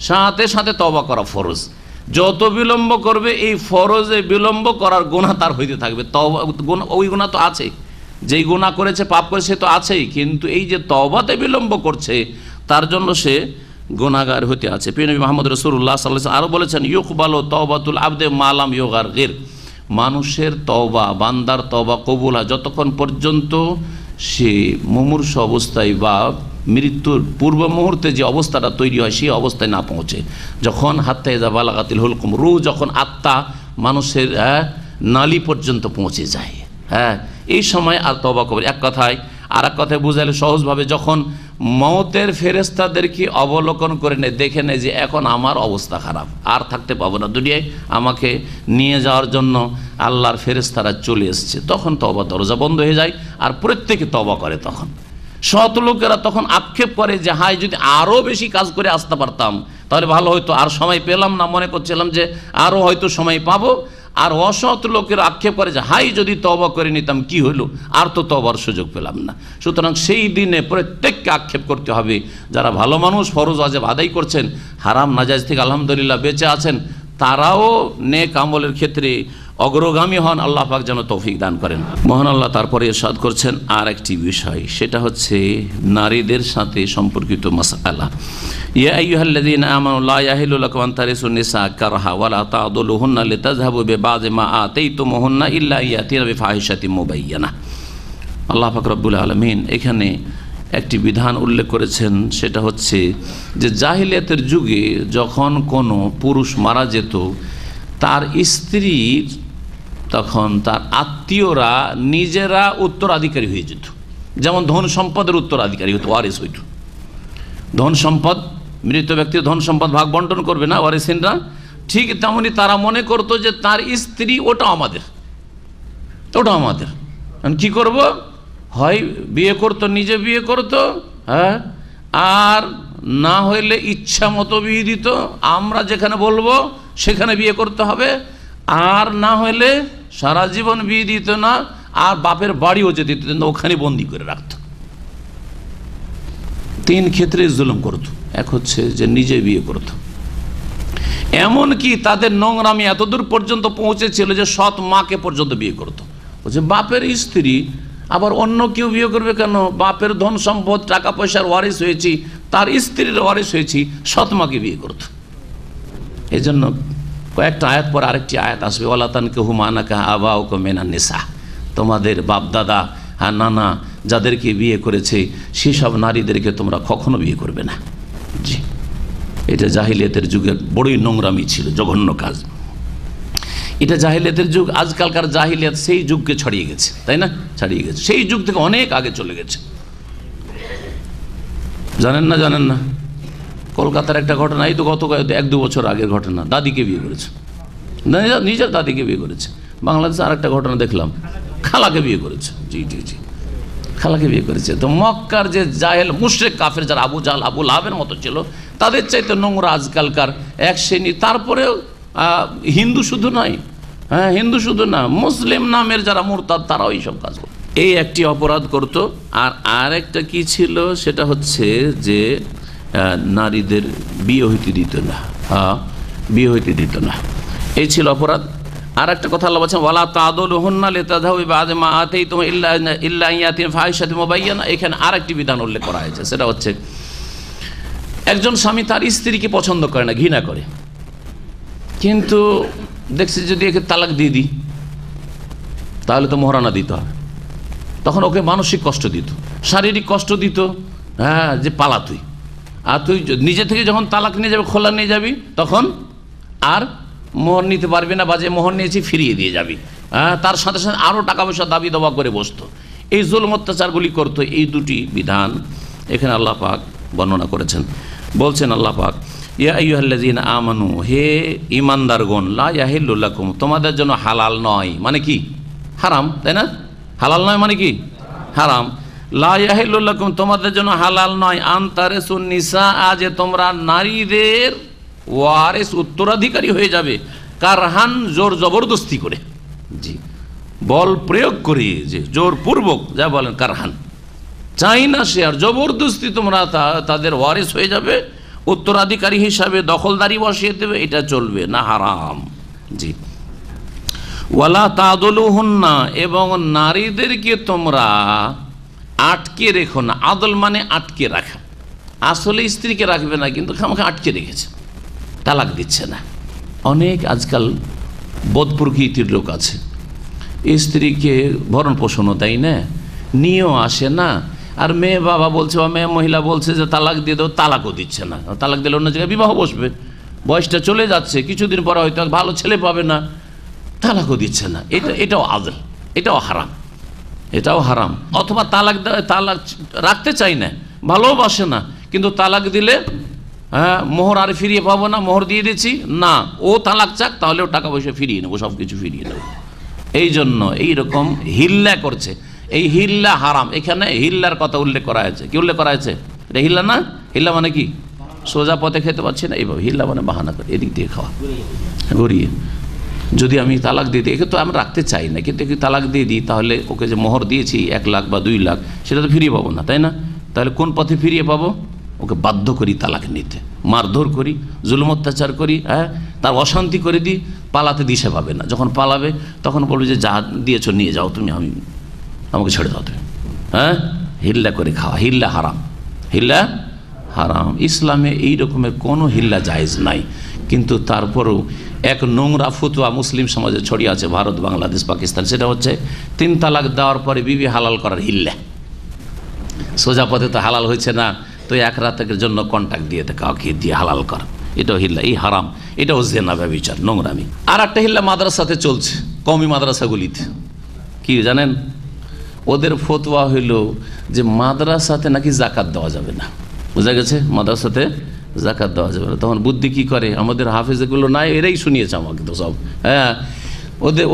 সাথে সাথে তওবা করা ফরজ। যত বিলম্ব করবে এই ফরজে বিলম্ব করার গুনাহ তার হইতে থাকবে। তওবা, ওই গুনাহ তো আছে, যেই গুনাহ করেছে পাপ করেছে তো আছেই, কিন্তু এই যে তওবাতে বিলম্ব করছে তার জন্য সে গুনাহগার হতে আছে। প্রিয় নবী মুহাম্মদ রাসূলুল্লাহ সাল্লাল্লাহু আলাইহি ওয়াসাল্লাম আরও বলেছেন, ইউকবালু তাওবাতুল আবদে মা লাম ইউগারগির, মানুষের তওবা, বান্দার তওবা কবুল হয় যতক্ষণ পর্যন্ত সে মুমূর্ষ অবস্থায় বা মৃত্যুর পূর্ব মুহূর্তে যে অবস্থাটা তৈরি হয় সেই অবস্থায় না পৌঁছে। যখন হাত্তা ইযা বালাগাতিল হুলকুম, রূহ যখন আত্মা মানুষের নালী পর্যন্ত পৌঁছে যায়, এই সময় আর তওবা কবুল। এক কথায়, আর এক কথায় বুঝাইলে সহজভাবে, যখন মওতের ফেরেশতাদেরকে অবলোকন করে নেয়, দেখে নেয় যে এখন আমার অবস্থা খারাপ, আর থাকতে পাবো না দুনিয়ায়, আমাকে নিয়ে যাওয়ার জন্য আল্লাহর ফেরেশতারা চলে এসছে, তখন তওবা দরজা বন্ধ হয়ে যায় আর প্রত্যেকে তওবা করে। তখন সৎ লোকেরা তখন আক্ষেপ করে যে হায় যদি আরও বেশি কাজ করে আসতে পারতাম তাহলে ভালো হয়তো, আর সময় পেলাম না, মনে করছিলাম যে আরও হয়তো সময় পাবো। আর অসৎ লোকের আক্ষেপ করে যে হাই যদি তওবা করে নিতাম কি হলো, আর তো তওবার সুযোগ পেলাম না। সুতরাং সেই দিনে প্রত্যেককে আক্ষেপ করতে হবে, যারা ভালো মানুষ ফরজ ওয়াজিব আদায় করছেন, হারাম নাজায়েজ থেকে আলহামদুলিল্লাহ বেঁচে আছেন, তারাও নেক আমলের ক্ষেত্রে অগ্রগামী হন। আল্লাহ পাক যেন তৌফিক দান করেন। মহান আল্লাহ তারপরে ইরশাদ করছেন আর একটি বিষয়, সেটা হচ্ছে নারীদের সাথে সম্পর্কিত মাসআলা। ইয়া আইয়ুহাল্লাযীনা আমানু লা ইয়াহিল্লু লাকুম আন তারিসুন নিসা কারহা ওয়া লা তা'দুলুহুন্না লিতাযহাবু বিবাযি মা আতাইতুমুহুন্না ইল্লা ইয়াতিনা বিফাহিশাতিন মুবায়্যানাহ। আল্লাহ পাক রব্বুল আলামিন এখানে একটি বিধান উল্লেখ করেছেন, সেটা হচ্ছে যে জাহিলিয়াতের যুগে যখন কোনো পুরুষ মারা যেত, তার স্ত্রীর তখন তার আত্মীয়রা নিজেরা উত্তরাধিকারী হয়ে যেত। যেমন ধন সম্পদের উত্তরাধিকারী হতো, ওয়ারিস হইত। ধন সম্পদ, মৃত ব্যক্তির ধন সম্পদ ভাগ বন্টন করবে না ওয়ারিসিনরা, ঠিক তেমনি তারা মনে করতো যে তার স্ত্রী ওটা আমাদের, ওটা আমাদের। কি করব, হয় বিয়ে করতো, নিজে বিয়ে করতো, হ্যাঁ, আর না হইলে ইচ্ছা মতো বিয়ে দিত, আমরা যেখানে বলবো সেখানে বিয়ে করতে হবে, আর না হইলে সারা জীবন বিয়ে দিত না, আর বাপের বাড়িও যেতে দিত না, ওখানে বন্দি করে রাখত। তিন ক্ষেত্রে জুলুম করত। এক হচ্ছে যে নিজে বিয়ে করত, এমনকি তাদের নোংরামি এতদূর পর্যন্ত পৌঁছেছিল যে সৎ মাকে পর্যন্ত বিয়ে করত। বলছে বাপের স্ত্রী আবার অন্য কেউ বিয়ে করবে কেন, বাপের ধন সম্পদ টাকা পয়সার ওয়ারিস হয়েছি, তার স্ত্রীর ওয়ারিস হয়েছি, সৎ মাকে বিয়ে করত। এই জন্য কয়েকটা আয়াত পর আরেকটি আয়াত আসবে, ওয়ালা তানকিহু মা নাকাহা আবাউকুম মিনান নিসা, তোমাদের বাপ দাদা আর নানা যাদেরকে বিয়ে করেছে সেসব নারীদেরকে তোমরা কখনো বিয়ে করবে না। জি, এটা জাহিলিয়াতের যুগের বড়ই নোংরামি ছিল, জঘন্য কাজ। এটা জাহিলিয়াতের যুগ, আজকালকার জাহিলিয়াত সেই যুগকে ছাড়িয়ে গেছে, তাই না? ছাড়িয়ে গেছে, সেই যুগ থেকে অনেক আগে চলে গেছে। জানেন না, জানেন না, কলকাতার একটা ঘটনা, এই তো গত 1-2 বছর আগের ঘটনা, দাদিকে বিয়ে করেছে, নিজের দাদিকে বিয়ে করেছে। বাংলাদেশে আর একটা ঘটনা দেখলাম, খালাকে বিয়ে করেছে। জি জি জি, খালাকে বিয়ে করেছে। তো মক্কার যে জাহেল মুশরিক কাফের যারা আবু জাহল আবু লাহাবের মতো ছিল, তাদের চাইতে নোংরা আজকালকার এক শ্রেণী। তারপরেও হিন্দু শুধু নয়, হ্যাঁ, হিন্দু শুধু না, মুসলিম নামের যারা মুরতাদ তারাও এইসব কাজ করত। এই একটি অপরাধ করত। আর একটা কি ছিল, সেটা হচ্ছে যে নারীদের বিয়ে হইতে দিত না, বিয়ে হইতে দিত না, এই ছিল অপরাধ। আর একটা কথা আল্লাহ বলছেন, ওয়ালা তা'দুলুহুন্না লিতাযহাবু বিবাযি মা আতাইতুম ইল্লা ইয়াতিনা বিফাহিশাতিন মুবায়্যানাহ। এখানে আরেকটি বিধান উল্লেখ করা হয়েছে, সেটা হচ্ছে একজন স্বামী তার স্ত্রীকে পছন্দ করে না, ঘৃণা করে, কিন্তু দেখছি যদি একে তালাক দিয়ে দিই তাহলে তো মোহরানা দিতে হবে, তখন ওকে মানসিক কষ্ট দিত, শারীরিক কষ্ট দিত, হ্যাঁ, যে পালা তুই, আর তুই নিজে থেকে যখন তালাক নিয়ে যাবে, খোলা নিয়ে যাবি, তখন আর মোহর নিতে পারবি না, বা যে মোহর নিয়েছি ফিরিয়ে দিয়ে যাবি। হ্যাঁ, তার সাথে সাথে আরও টাকা পয়সা দাবি দাবা করে বসতো, এই জুলুম অত্যাচারগুলি করতো। এই দুটি বিধান এখানে আল্লাহ পাক বর্ণনা করেছেন। বলছেন আল্লাহ পাক, ইয়া আইয়ুহাল্লাযীনা আমানু, হে ঈমানদারগণ, লা ইয়াহিল্লু লাকুম, তোমাদের জন্য হালাল নয়, মানে কি হারাম, তাই না? হালাল নয় মানে কি হারাম। লা ইয়াহিল্লু লাকুম, তোমাদের জন্য হালাল নয়, আন তারিসুন নিসা, যে তোমরা নারীদের ওয়ারিস উত্তরাধিকারী হয়ে যাবে, কারহান, জোর জবরদস্তি করে, জি, বল প্রয়োগ করে, যে জোরপূর্বক, যা বলেন কারহান, চাই না সে, আর জবরদস্তি তোমরা তাদের ওয়ারিস হয়ে যাবে, উত্তরাধিকারী হিসাবে দখলদারি বসিয়ে দেবে, এটা চলবে না, হারাম। জি, ওয়ালা তা'দুলুহুন্না, এবং নারীদেরকে তোমরা আটকে রেখো না। আদল মানে আটকে রাখা, আসলে স্ত্রীকে রাখবে না, কিন্তু খামখা আটকে রেখেছে, তালাক দিচ্ছে না। অনেক আজকাল বোধ প্রকৃতির লোক আছে, স্ত্রীকে ভরণ পোষণও দেয় না, নিয়েও আসে না, আর মেয়ে বাবা বলছে বা মেয়ে মহিলা বলছে যে তালাক দিয়ে দাও, তালাকও দিচ্ছে না। তালাক দিলে অন্য জায়গায় বিবাহ বসবে, বয়সটা চলে যাচ্ছে, কিছুদিন পরে হয়তো ভালো ছেলে পাবে না, তালাকও দিচ্ছে না। এটাও আদল, এটাও হারাম, এটাও হারাম। অথবা তালাক রাখতে চাই না, ভালোবাসে না, কিন্তু তালাক দিলে হ্যাঁ মোহর আর ফিরিয়ে পাবো না, মোহর দিয়ে দিচ্ছি না, ও তালাক চাক, তাহলেও টাকা পয়সা ফিরিয়ে নেবো, সব কিছু ফিরিয়ে নেবো। এই জন্য এইরকম হিল্লা করছে, এই হিল্লা হারাম। এখানে হিল্লার কথা উল্লেখ করা হয়েছে, কি উল্লেখ করা হয়েছে? এটা হিল্লা না, হিল্লা মানে কি সোজা পথে খেতে পারছি না, এইভাবে হিল্লা মানে বাহানা করে এদিক দিয়ে খাওয়া ঘুরিয়ে। যদি আমি তালাক দিয়ে দিই, একে তো আমরা রাখতে চাই না, কিন্তু একে তালাক দিয়ে দিই, তাহলে ওকে যে মোহর দিয়েছি 1 লাখ বা 2 লাখ, সেটা তো ফিরিয়ে পাবো না, তাই না? তাহলে কোন পথে ফিরিয়ে পাবো? ওকে বাধ্য করি তালাক নিতে, মারধর করি, জুলুম অত্যাচার করি, হ্যাঁ, তার অশান্তি করে দিই, পালাতে দিশে পাবে না। যখন পালাবে তখন বলবে যে যা দিয়েছো নিয়ে যাও তুমি, আমাকে ছেড়ে দাও তুমি। হ্যাঁ, হিল্লা করে খাওয়া, হিল্লা হারাম, হিল্লা হারাম। ইসলামে এই রকমের কোনো হিল্লা জায়েজ নাই, কিন্তু তারপরেও এক নোংরা ফতোয়া মুসলিম সমাজে ছড়িয়ে আছে, ভারত, বাংলাদেশ, পাকিস্তান। সেটা হচ্ছে 3 তালাক দেওয়ার পরে বিবি হালাল করার হিল্লা। সোজা পথে তো হালাল হয়েছে না, তো 1 রাতের জন্য কন্ট্যাক্ট দিয়ে কাউকে দিয়ে হালাল কর, এটাও হিল্লা, এই হারাম, এটাও জেনা, ব্যভিচার, নোংরামি। আর একটা হিল্লা মাদ্রাসাতে চলছে, কওমি মাদ্রাসাগুলিতে। কি জানেন, ওদের ফতোয়া হইল যে মাদ্রাসাতে নাকি জাকাত দেওয়া যাবে না। বোঝা গেছে, মাদ্রাসাতে জাকাত দেওয়া যাবে না। তখন বুদ্ধি কি করে, আমাদের হাফেজগুলো নাই, এরাই শুনিয়েছে আমাকে তো সব। হ্যাঁ,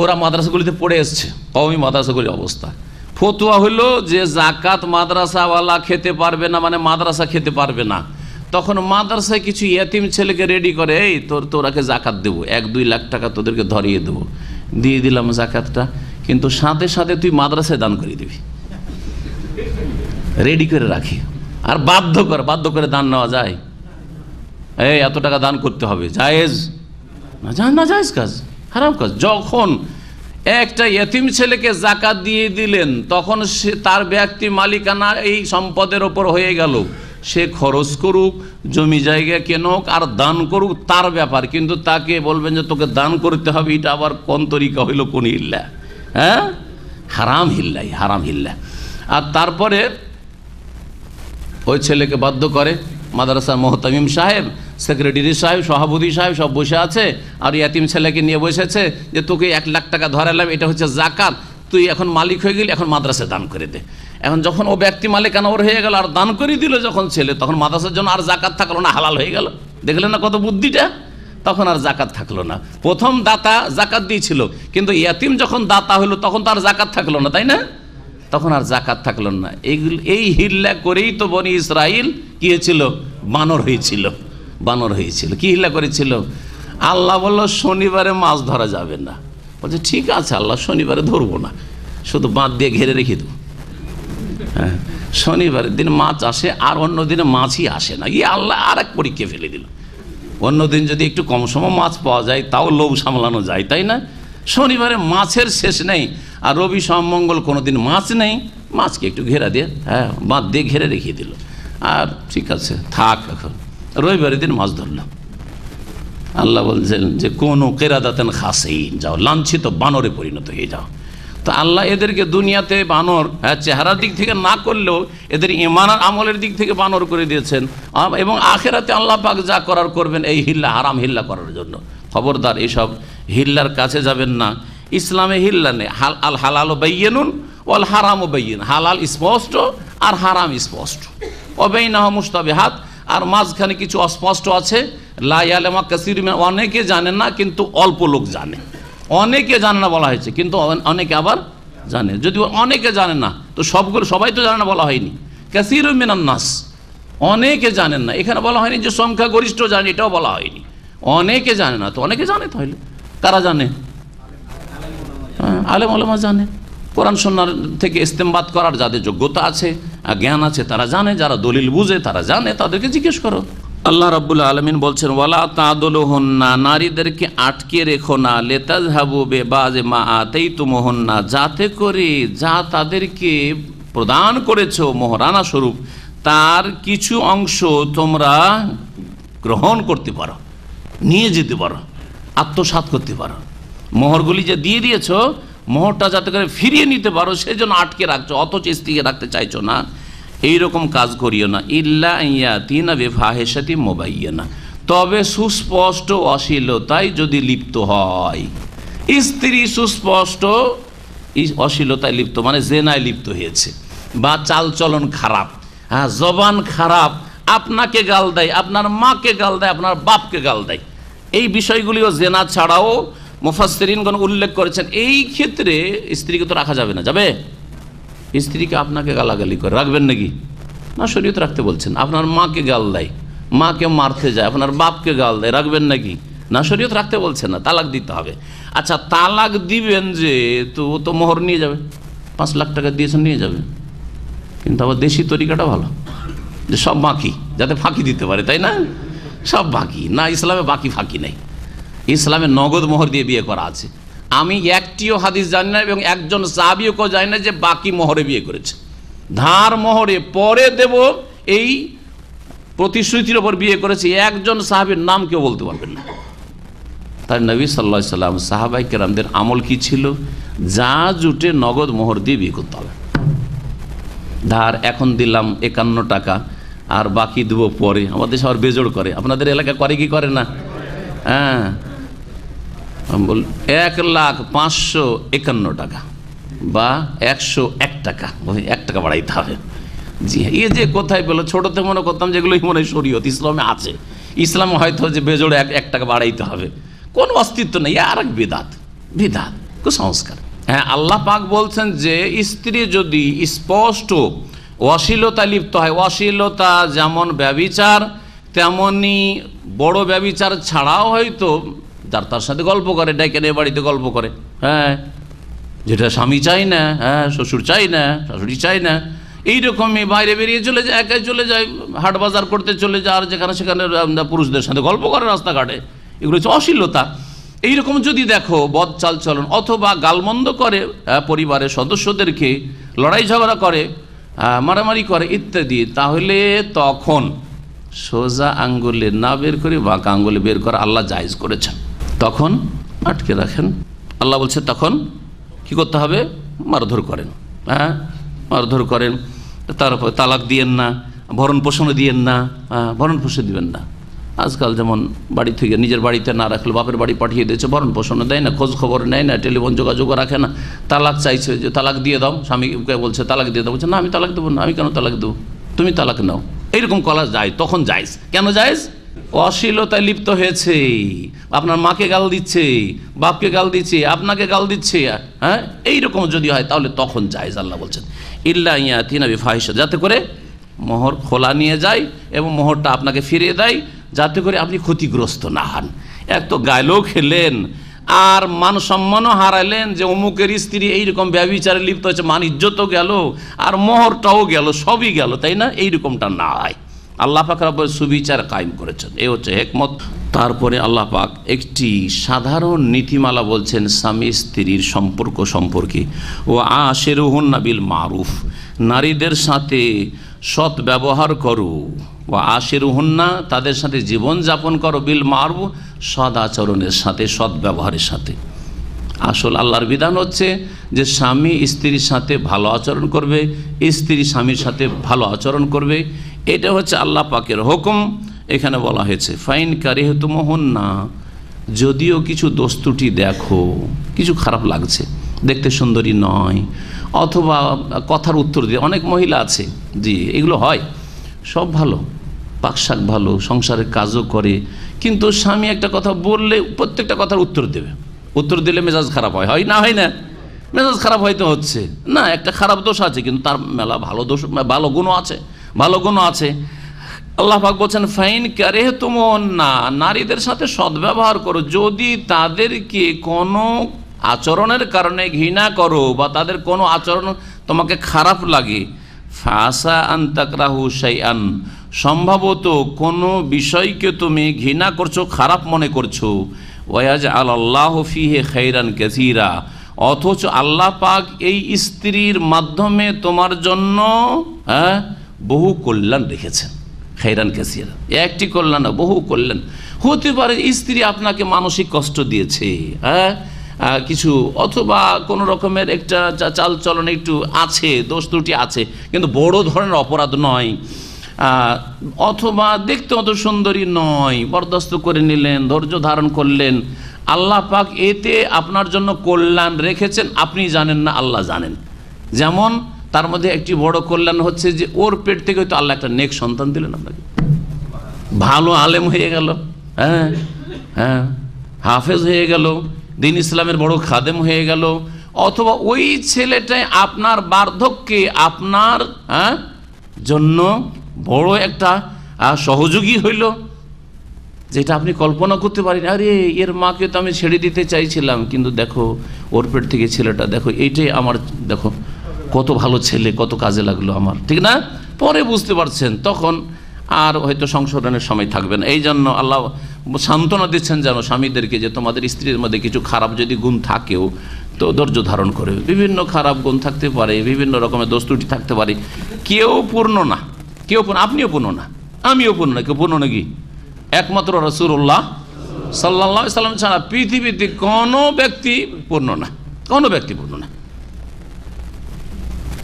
ওরা মাদ্রাসাগুলিতে পড়ে এসছে, কওমি মাদ্রাসাগুলির অবস্থা। ফতোয়া হলো যে জাকাত মাদ্রাসাওয়ালা খেতে পারবে না, মানে মাদ্রাসা খেতে পারবে না। তখন মাদ্রাসায় কিছু ইয়েতিম ছেলেকে রেডি করে, এই তোরাকে জাকাত দেবো, 1-2 লাখ টাকা তোদেরকে ধরিয়ে দেবো, দিয়ে দিলাম জাকাতটা, কিন্তু সাথে সাথে তুই মাদ্রাসায় দান করে দিবি, রেডি করে রাখি। আর বাধ্য করে দান নেওয়া যায়? এই এত টাকা দান করতে হবে, জায়েজ না? জায়েজ কাজ, হারাম কাজ। যখন একটা ইয়েতিম ছেলেকে জাকাত দিয়ে দিলেন, তখন সে তার ব্যক্তি মালিকানা এই সম্পদের ওপর হয়ে গেল। সে খরচ করুক, জমি জায়গা কেনুক আর দান করুক, তার ব্যাপার, কিন্তু তাকে বলবেন যে তোকে দান করতে হবে, এটা আবার কোন তরিকা হইল, কোন হিল্লা? হ্যাঁ, হারাম হিল্লাই, হারাম হিল্লা। আর তারপরে ওই ছেলেকে বাধ্য করে, মাদ্রাসার মোহতামিম সাহেব, সেক্রেটারি সাহেব, সভাপতি সাহেব সব বসে আছে, আর ইয়াতিম ছেলেকে নিয়ে বসেছে যে তোকে 1 লাখ টাকা ধরালাম, এটা হচ্ছে জাকাত, তুই এখন মালিক হয়ে গেলি, এখন মাদ্রাসায় দান করে দে। এখন যখন ও ব্যক্তি মালিকানা ওর হয়ে গেল আর দান করে দিল যখন ছেলে, তখন মাদ্রাসার জন্য আর জাকাত থাকলো না, হালাল হয়ে গেল। দেখলেন না কত বুদ্ধিটা? তখন আর জাকাত থাকলো না। প্রথম দাতা জাকাত দিয়েছিল, কিন্তু ইয়াতিম যখন দাতা হলো তখন তো আর জাকাত থাকলো না, তাই না? তখন আর জাকাত থাকলো না। এই হিল্লা করেই তো বনি ইসরাইল কি হয়েছিল? বানর হয়েছিল। কি হিল্লা করেছিল? আল্লাহ বলল শনিবারে মাছ ধরা যাবে না। বলছে ঠিক আছে আল্লাহ, শনিবারে ধরবো না, শুধু বাঁধ দিয়ে ঘিরে রেখে দেবো। হ্যাঁ, শনিবারের দিন মাছ আসে আর অন্য দিনে মাছই আসে না। আল্লাহ আর এক পরীক্ষা ফেলে দিল। অন্য দিন যদি একটু কম সময় মাছ পাওয়া যায় তাও লোভ সামলানো যায়, তাই না? শনিবারে মাছের শেষ নেই, আর রবি সোম মঙ্গল কোনো দিন মাছ নেই, মাছকে একটু ঘেরা দিয়ে, হ্যাঁ, বাঁধ দিয়ে ঘেরে রেখে দিল। আর ঠিক আছে থাক, এখন রবিবারের দিন মাছ ধরলাম। আল্লাহ বলছেন যে কোনো কেরাদাতেন খাসেইন, যাও লাঞ্ছিত বানরে পরিণত হয়ে যাও। তো আল্লাহ এদেরকে দুনিয়াতে বানর, হ্যাঁ, চেহারার দিক থেকে না করলেও এদের ঈমান আর আমলের দিক থেকে বানর করে দিয়েছেন, এবং আখেরাতে আল্লাহ পাক যা করার করবেন এই হিল্লা, হারাম হিল্লা করার জন্য। খবরদার এইসব হিল্লার কাছে যাবেন না। ইসলামে হিল্লা নেই। আল হালাল বাইয়িনুন ওয়াল হারামও বাইয়িন, হালাল স্পষ্ট আর হারাম স্পষ্ট। ওয়াবাইনাহুম মুশতাবিহাত, আর মাঝখানে কিছু অস্পষ্ট আছে। লা ইয়ালামু কাসীরুম মিন, অনেকে জানে না কিন্তু অল্প লোক জানে। অনেকে জানে না বলা হয়েছে, কিন্তু অনেকে আবার জানে। যদি অনেকে জানে না তো সবাই তো জানে না বলা হয়নি। কাসীরুম মিনান নাস, অনেকে জানেন না, এখানে বলা হয়নি যে সংখ্যাগরিষ্ঠ জানে, এটাও বলা হয়নি। অনেকে জানে না, তো অনেকে জানে, তাহলে কারা জানে? আলেম ওলামা জানে, কোরআন সুন্নাহ থেকে ইস্তেমবাত করার যাদের যোগ্যতা আছে, জ্ঞান আছে, তারা জানে। যারা দলিল বুঝে তারা জানে, তাদেরকে জিজ্ঞেস করো। আল্লাহ রাব্বুল আলামিন বলছেন ওয়ালা তাদুলুহুন্না, নারীদেরকে আটকে রেখো না, লিতাযহাবু বিবাযি মা আতাইতুমুহুন্না, যাতে করে যা তাদেরকে প্রদান করেছো মোহরানা স্বরূপ, তার কিছু অংশ তোমরা গ্রহণ করতে পারো, নিয়ে যেতে পারো, আত্মসাৎ করতে পারো। মোহরগুলি যে দিয়ে দিয়েছো, মোহরটা যাতে করে ফিরিয়ে নিতে পারো সেজন্য আটকে রাখছো, অথচ স্ত্রীকে রাখতে চাইছো না। এইরকম কাজ করিও না। ইল্লা ইয়াতিনা বিফাহিশাতিন মুবায়্যানা, তবে সুস্পষ্ট অশ্লীলতায় যদি লিপ্ত হয়। স্ত্রী সুস্পষ্ট অশ্লীলতায় লিপ্ত মানে জেনায় লিপ্ত হয়েছে, বা চালচলন খারাপ, হ্যাঁ, জবান খারাপ, আপনাকে গাল দেয়, আপনার মাকে গাল দেয়, আপনার বাপকে গাল দেয়, এই বিষয়গুলিও জেনা ছাড়াও মুফাসসিরিনগণ উল্লেখ করেছেন। এই ক্ষেত্রে স্ত্রীকে তো রাখা যাবে না। যাবে? স্ত্রীকে আপনাকে গালাগালি করে রাখবেন নাকি? না, শরীয়ত রাখতে বলছেন। আপনার মাকে গাল দেয়, মাকে মারতে যায়, আপনার বাপকে গাল দেয়, রাখবেন নাকি? না, শরীয়ত রাখতে বলছে না, তালাক দিতে হবে। আচ্ছা, তালাক দিবেন যে তো মোহর নিয়ে যাবে, 5 লাখ টাকা দিয়েছেন, নিয়ে যাবে। কিন্তু আবার দেশি তরিকাটা ভালো, যে সব বাকি, যাতে ফাঁকি দিতে পারে, তাই না? সব বাকি না, ইসলামে বাকি ফাঁকি নেই। ইসলামে নগদ মোহর দিয়ে বিয়ে করা আছে। আমি একটিও হাদিস জানি না এবং একজন সাহাবীও কেউ জানি না যে বাকি মোহরে বিয়ে করেছে। ধার মোহরে পরে দেব এই প্রতিশ্রুতির ওপর বিয়ে করেছে, একজন সাহাবীর নাম কেউ বলতে পারবেন না। তাই নবী সাল্লাল্লাহু আলাইহি সাল্লাম, সাহাবায়ে কেরামদের আমল কি ছিল? যা জুটে নগদ মোহর দিয়ে বিয়ে করতে হবে। ধার এখন দিলাম 51 টাকা আর বাকি দেবো পরে, আমাদের সবার বেজোড় করে। আপনাদের এলাকা করে কি করে না? হ্যাঁ, 1,05,51 টাকা বা 101 টাকা, 1 টাকা বাড়াইতে হবে। জি হ্যাঁ, এ যে কোথায় পেলো? ছোটোতে মনে করতাম যেগুলো মনে হয় শরীয়ত, ইসলামে আছে। ইসলামে হয়তো যে বেজোড়ে 1 টাকা বাড়াইতে হবে, কোনো অস্তিত্ব নেই, আর এক বিদাত, কুসংস্কার। হ্যাঁ, আল্লাহ পাক বলছেন যে স্ত্রী যদি স্পষ্ট অশ্লীলতা লিপ্ত হয়, অশ্লীলতা যেমন ব্যভিচার তেমনি বড় ব্যভিচার ছাড়াও হয়তো তার সাথে গল্প করে, ডেকে নিয়ে বাড়িতে গল্প করে, হ্যাঁ, যেটা স্বামী চাই না, হ্যাঁ, শ্বশুর চাই না, শাশুড়ি চাই না, এইরকমই বাইরে বেরিয়ে চলে যায়, একাই চলে যায়, হাট বাজার করতে চলে যায়, আর যেখানে সেখানে পুরুষদের সাথে গল্প করে রাস্তাঘাটে, এগুলো হচ্ছে অশ্লীলতা। এইরকম যদি দেখো বদ চালচলন, অথবা গালমন্দ করে পরিবারের সদস্যদেরকে, লড়াই ঝগড়া করে, মারামারি করে ইত্যাদি, তাহলে তখন সোজা আঙ্গুলে না বের করে বাঁকা আঙ্গুলে বের করা আল্লাহ জায়েজ করেছেন। তখন আটকে রাখেন। আল্লাহ বলছে তখন কি করতে হবে? মারধর করেন, হ্যাঁ, মারধর করেন। তারপর তালাক দিয়েন না, ভরণ পোষণও দিয়েন না, ভরণ পোষণ দিবেন না। আজকাল যেমন বাড়ি থেকে নিজের বাড়িতে না রাখলে বাপের বাড়ি পাঠিয়ে দিয়েছে, ভরণ পোষণও দেয় না, খোঁজ খবর নেয় না, টেলিফোন যোগাযোগও রাখে না, তালাক চাইছে যে তালাক দিয়ে দাও, স্বামীকে বলছে তালাক দিয়ে দাও, বলছে না আমি তালাক দেবো না, আমি কেন তালাক দেবো, তুমি তালাক নাও। এইরকম কলা যায়, তখন জায়েজ। কেন জায়েজ? অশ্লীলতায় লিপ্ত হয়েছে, আপনার মাকে গাল দিচ্ছে, বাপকে গাল দিচ্ছে, আপনাকে গাল দিচ্ছে, হ্যাঁ, এইরকম যদি হয় তাহলে তখন জায়েজ। আল্লাহ বলছেন ইল্লা ইয়াতিনা বিফাহিশা, যাতে করে মোহর খোলা নিয়ে যায় এবং মোহরটা আপনাকে ফিরিয়ে দেয়, যাতে করে আপনি ক্ষতিগ্রস্ত না হন। এক তো গায়েও খেলেন আর মান সম্মানও হারাইলেন যে অমুকের স্ত্রী এইরকম ব্যভিচারে লিপ্ত হয়েছে, মান ইজ্জতও গেল আর মোহরটাও গেল, সবই গেল, তাই না? এইরকমটা না হয়। আল্লাহ পাক রব্বুল সুবিচার কায়েম করেছেন, এই হচ্ছে হিকমত। তারপরে আল্লাহ পাক একটি সাধারণ নীতিমালা বলছেন স্বামী স্ত্রীর সম্পর্ক সম্পর্কে, ও আশিরুহুন্না বিল মারুফ, নারীদের সাথে সৎ ব্যবহার করো, ও আশিরুহুন্না, তাদের সাথে জীবন যাপন করো, বিল মারুফ, সৎ আচরণের সাথে, সৎ ব্যবহারের সাথে। আসল আল্লাহর বিধান হচ্ছে যে স্বামী স্ত্রীর সাথে ভালো আচরণ করবে, স্ত্রী স্বামীর সাথে ভালো আচরণ করবে, এটা হচ্ছে আল্লাহ পাকের হুকুম। এখানে বলা হয়েছে ফাইন কারিহতুমুহুন্না, যদিও কিছু দোষ ত্রুটি দেখো, কিছু খারাপ লাগছে, দেখতে সুন্দরী নয়, অথবা কথার উত্তর দিয়ে, অনেক মহিলা আছে জি এগুলো হয়, সব ভালো, পাকশাক ভালো, সংসারের কাজও করে, কিন্তু স্বামী একটা কথা বললে প্রত্যেকটা কথার উত্তর দেবে, উত্তর দিলে মেজাজ খারাপ হয়, হয় না? হয় না? মেজাজ খারাপ হয়তো হচ্ছে না, একটা খারাপ দোষ আছে, কিন্তু তার মেলা ভালো দোষ, ভালো গুণও আছে, ভালো গুণও আছে। আল্লাহ পাক বলছেন ফাইন কারিহতুমুহুন্না, নারীদের সাথে সদ্ব্যবহার করো, যদি তাদেরকে কোনো আচরণের কারণে ঘৃণা করো বা তাদের কোনো আচরণ তোমাকে খারাপ লাগে, ফাসা আন তাকরাহু শাইআন, সম্ভবত কোনো বিষয়কে তুমি ঘৃণা করছো, খারাপ মনে করছো, ওয়াজআলাল্লাহু ফীহি খায়রান কাসীরা, অথচ আল্লাহ পাক এই স্ত্রীর মাধ্যমে তোমার জন্য বহু কল্যাণ রেখেছেন। খায়রান কাসীরা, একটি কল্যাণ না, বহু কল্যাণ। হতে পারে স্ত্রী আপনাকে মানসিক কষ্ট দিয়েছে, কিছু, অথবা কোনো রকমের একটা চালচলন একটু আছে, দোষ ত্রুটি আছে, কিন্তু বড় ধরনের অপরাধ নয়, অথবা দেখতে অত সুন্দরী নয়, বরদাস্ত করে নিলেন, ধৈর্য ধারণ করলেন, আল্লাহ পাক এতে আপনার জন্য কল্যাণ রেখেছেন, আপনি জানেন না, আল্লাহ জানেন। যেমন তার মধ্যে একটি বড় কল্যাণ হচ্ছে যে ওর পেট থেকে হয়তো আল্লাহ একটা নেক সন্তান দিলেন আপনাকে, ভালো আলেম হয়ে গেল, হ্যাঁ হ্যাঁ, হাফেজ হয়ে গেল, দিন ইসলামের বড় খাদেম হয়ে গেল, অথবা ওই ছেলেটাই আপনার বার্ধক্যে আপনার জন্য বড় একটা সহযোগী হইল, যেটা আপনি কল্পনা করতে পারেন। আরে এর মাকে তো আমি ছেড়ে দিতে চাইছিলাম, কিন্তু দেখো ওর পেট থেকে ছেলেটা, দেখো এইটাই আমার, দেখো কত ভালো ছেলে, কত কাজে লাগলো আমার, ঠিক না? পরে বুঝতে পারছেন, তখন আর হয়তো সংশোধনের সময় থাকবে না। এই জন্য আল্লাহ সান্ত্বনা দিচ্ছেন যেন স্বামীদেরকে, যে তোমাদের স্ত্রীর মধ্যে কিছু খারাপ যদি গুণ থাকেও তো ধৈর্য ধারণ করে। বিভিন্ন খারাপ গুণ থাকতে পারে, বিভিন্ন রকমের দোষ ত্রুটি থাকতে পারে, কেউ পূর্ণ না, কেউ আপনিও পূর্ণ না, আমিও পূর্ণ না, কেউ পূর্ণ নাকি? একমাত্র রাসূলুল্লাহ সাল্লাল্লাহু আলাইহি সাল্লাম ছাড়া পৃথিবীতে কোনো ব্যক্তি পূর্ণ না, কোনো ব্যক্তি পূর্ণ না।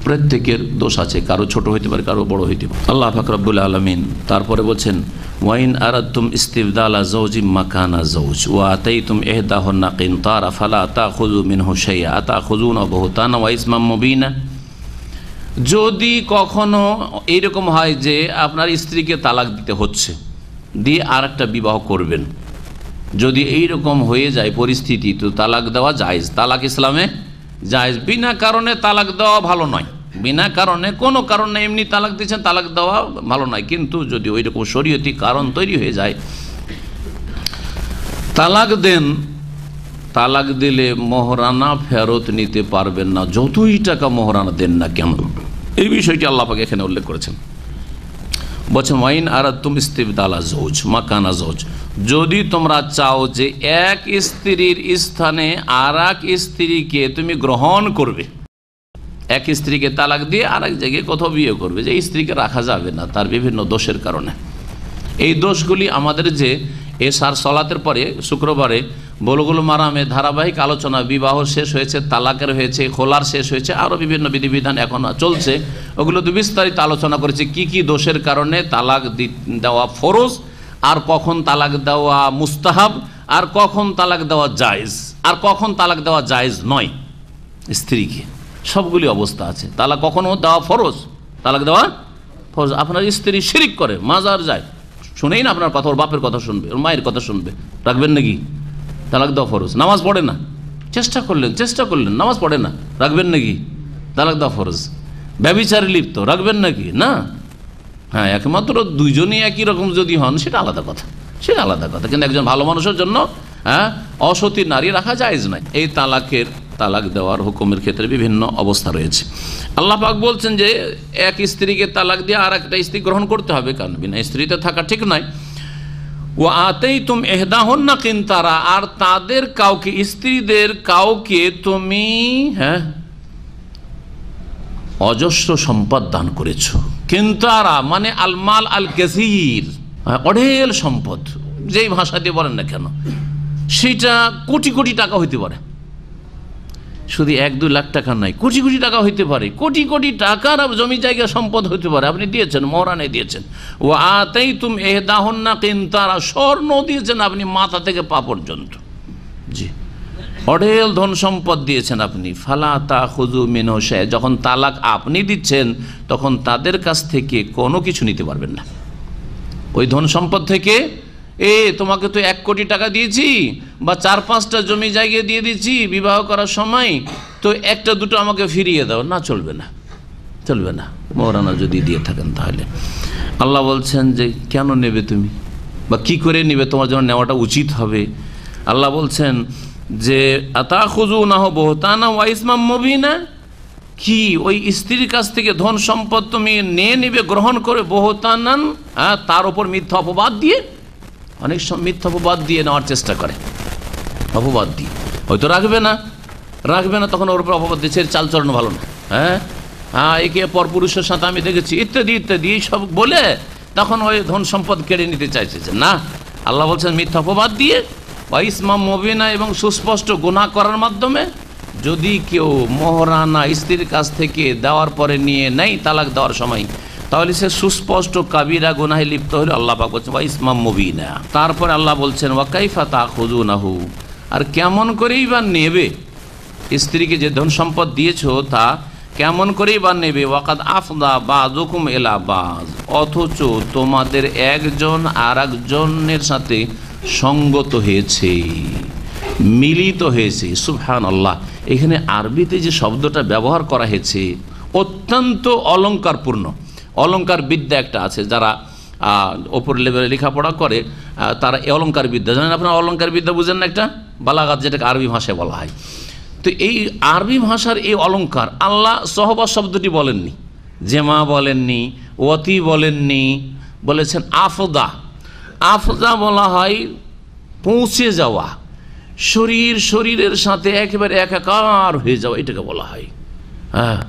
প্রত্যেকের দোষ আছে, কারো ছোট হইতে পারে, কারো বড় হইতে পারে। আল্লাহ পাক রব্বুল আলামিন তারপরে বলছেন, ওয়াইন আরাদতুম ইস্তিবদালা যাওজিম মাকানা যাওজ ওয়া আতাইতুম ইহদাহুন্না কিনতারা ফালা তাখুযু মিনহু শাইআ আতাখুযুনা বুহতানা ওয়া ইসমান মুবিনা। যদি কখনো এইরকম হয় যে আপনার স্ত্রীকে তালাক দিতে হচ্ছে, দিয়ে আর একটা বিবাহ করবেন, যদি এইরকম হয়ে যায় পরিস্থিতি, তো তালাক দেওয়া জায়েজ। তালাক ইসলামে জায়েজ, বিনা কারণে তালাক দেওয়া ভালো নয়, বিনা কারণে কোনো কারণে এমনি তালাক দিচ্ছেন, তালাক দেওয়া ভালো নয়। কিন্তু যদি ওই রকম শরীয়তি কারণ তৈরি হয়ে যায়, তালাক দেন, তালাক দিলে মোহরানা ফেরত নিতে পারবেন না, যতই টাকা মোহরানা দেন না কেন। এই বিষয়টি আল্লাহ পাক এখানে উল্লেখ করেছেন, বলছেন ওয়াইন আরাদতুম ইস্তিবদালা যাওজ মাকানা যাওজ, যদি তোমরা চাও যে এক স্ত্রীর স্থানে আর এক স্ত্রীকে তুমি গ্রহণ করবে, এক স্ত্রীকে তালাক দিয়ে আর এক জায়গায় কোথাও বিয়ে করবে, যে স্ত্রীকে রাখা যাবে না তার বিভিন্ন দোষের কারণে। এই দোষগুলি আমাদের যে এশার সলাতের পরে শুক্রবারে বুলুগুল মারামে ধারাবাহিক আলোচনা, বিবাহ শেষ হয়েছে, তালাকের হয়েছে, খোলার শেষ হয়েছে, আরও বিভিন্ন বিধিবিধান এখন চলছে, ওগুলো তো বিস্তারিত আলোচনা করেছে কি কি দোষের কারণে তালাক দেওয়া ফরজ, আর কখন তালাক দেওয়া মুস্তাহাব, আর কখন তালাক দেওয়া জায়েজ, আর কখন তালাক দেওয়া জায়েজ নয় স্ত্রীকে। সবগুলি অবস্থা আছে। তালাক কখনও দেওয়া ফরজ, তালাক দেওয়া ফরজ। আপনার স্ত্রী শিরিক করে, মাজার যায়, শুনেই না আপনার কথা, ওর বাপের কথা শুনবে, ওর মায়ের কথা শুনবে, রাখবেন নাকি? তালাক দেওয়া ফরজ। নামাজ পড়ে না, চেষ্টা করলেন নামাজ পড়ে না, রাখবেন নাকি? তালাক দেওয়া ফরজ। ব্যভিচারে লিপ্ত, রাখবেন নাকি? না। হ্যাঁ, একমাত্র দুইজনই একই রকম যদি হন সেটা আলাদা কথা, সেটা আলাদা কথা, কিন্তু একজন ভালো মানুষের জন্য অসতী নারী রাখা জায়েজ নাই। এই তালাক দেওয়ার হুকুমের ক্ষেত্রে বিভিন্ন অবস্থা রয়েছে। আল্লাহ পাক বলছেন যে এক স্ত্রীকে তালাক দিয়ে আর একটা স্ত্রী গ্রহণ করতে হবে, কারণ বিনা স্ত্রীতে থাকা ঠিক নয়। ওয়া আতাইতুম ইহদাহুন্না কিনতারা, আর তাদের কাউকে, স্ত্রীদের কাউকে তুমি অজস্র সম্পদ দান করেছো। কিনতারা মানে আল মাল আল কাসীর, অঢেল সম্পদ, যেই ভাষা দিয়ে বলেন না কেন, সেটা কোটি কোটি টাকা হইতে পারে, শুধু 1-2 লাখ টাকা নয়, কোটি কোটি টাকা হইতে পারে, কোটি কোটি টাকার জমি জায়গা সম্পদ হইতে পারে, আপনি দিয়েছেন, মোহরানে দিয়েছেন। ওয়া আতাইতুম ইহদাহুন্না কিনতারা, স্বর্ণ দিয়েছেন আপনি মাথা থেকে পা পর্যন্ত, জি, অঢেল ধন সম্পদ দিয়েছেন আপনি। ফালা তাখুযু মিনহু শাইআ, যখন তালাক আপনি দিচ্ছেন তখন তাদের কাছ থেকে কোনো কিছু নিতে পারবেন না। ওই ধন সম্পদ থেকে তোমাকে তো 1 কোটি টাকা দিয়েছি বা 4-5টা জমি জায়গা দিয়ে দিয়েছি বিবাহ করার সময়, তো 1-2 আমাকে ফিরিয়ে দাও, না, চলবে না, চলবে না। মোহরানা যদি দিয়ে থাকেন তাহলে আল্লাহ বলছেন যে কেন নেবে তুমি, বা কি করে নেবে, তোমার জন্য নেওয়াটা উচিত হবে। আল্লাহ বলছেন যে আতাখুযুনাহু বুহতানা ওয়া ইসমান মুবিনা, কি ওই স্ত্রীর কাছ থেকে ধন সম্পদ তুমি নিয়ে নেবে, গ্রহণ করে, বুহতানান, তার উপর মিথ্যা অপবাদ দিয়ে, অনেক সময় মিথ্যা অপবাদ দিয়ে নেওয়ার চেষ্টা করে, অপবাদ দিয়ে, হয়তো রাখবে না, তখন ওর উপর অপবাদ দিচ্ছে, চালচলন ভালো না, একে পরপুরুষের সাথে আমি দেখেছি, ইত্যাদি ইত্যাদি সব বলে তখন ওই ধন সম্পদ কেড়ে নিতে চাইছে না। আল্লাহ বলছেন মিথ্যা অপবাদ দিয়ে, বা ইসমাম মুবিনা, এবং সুস্পষ্ট গুনাহ করার মাধ্যমে। যদি কেউ মোহরানা স্ত্রীর কাছ থেকে দেওয়ার পরে নিয়ে নেয় তালাক দেওয়ার সময়, তাহলে সে সুস্পষ্ট কাবিরা গুনাহে লিপ্ত হলে আল্লাহ পাক বলছেন ওয়া ইসমাম মুবিনা। তারপর আল্লাহ বলছেন ওয়া কাইফা তাখুযুনাহু, আর কেমন করেই বা নেবে, স্ত্রীকে যে ধন সম্পদ দিয়েছো তা কেমন করেই বা নেবে। ওয়াকাদ আফদা বাযুকুম ইলা বায, অথচ তোমাদের একজন আর একজনের সাথে সঙ্গত হয়েছে, মিলিত হয়েছে। সুবহানাল্লাহ, এখানে আরবিতে যে শব্দটা ব্যবহার করা হয়েছে অত্যন্ত অলঙ্কারপূর্ণ, অলঙ্কার বিদ্যা একটা আছে, যারা ওপর লেভেলে লেখাপড়া করে তারা এই অলঙ্কার বিদ্যা জানেন। আপনারা অলঙ্কার বিদ্যা বুঝেন না, একটা বালাগাত যেটাকে আরবি ভাষায় বলা হয়। তো এই আরবি ভাষার এই অলঙ্কার আল্লাহ সহবাস শব্দটি বলেননি, জেমা বলেননি, ওয়াতি বলেননি, বলেছেন আফদা। আফদা বলা হয় পৌঁছে যাওয়া, শরীরের সাথে একেবারে একাকার হয়ে যাওয়া, এটাকে বলা হয়। হ্যাঁ,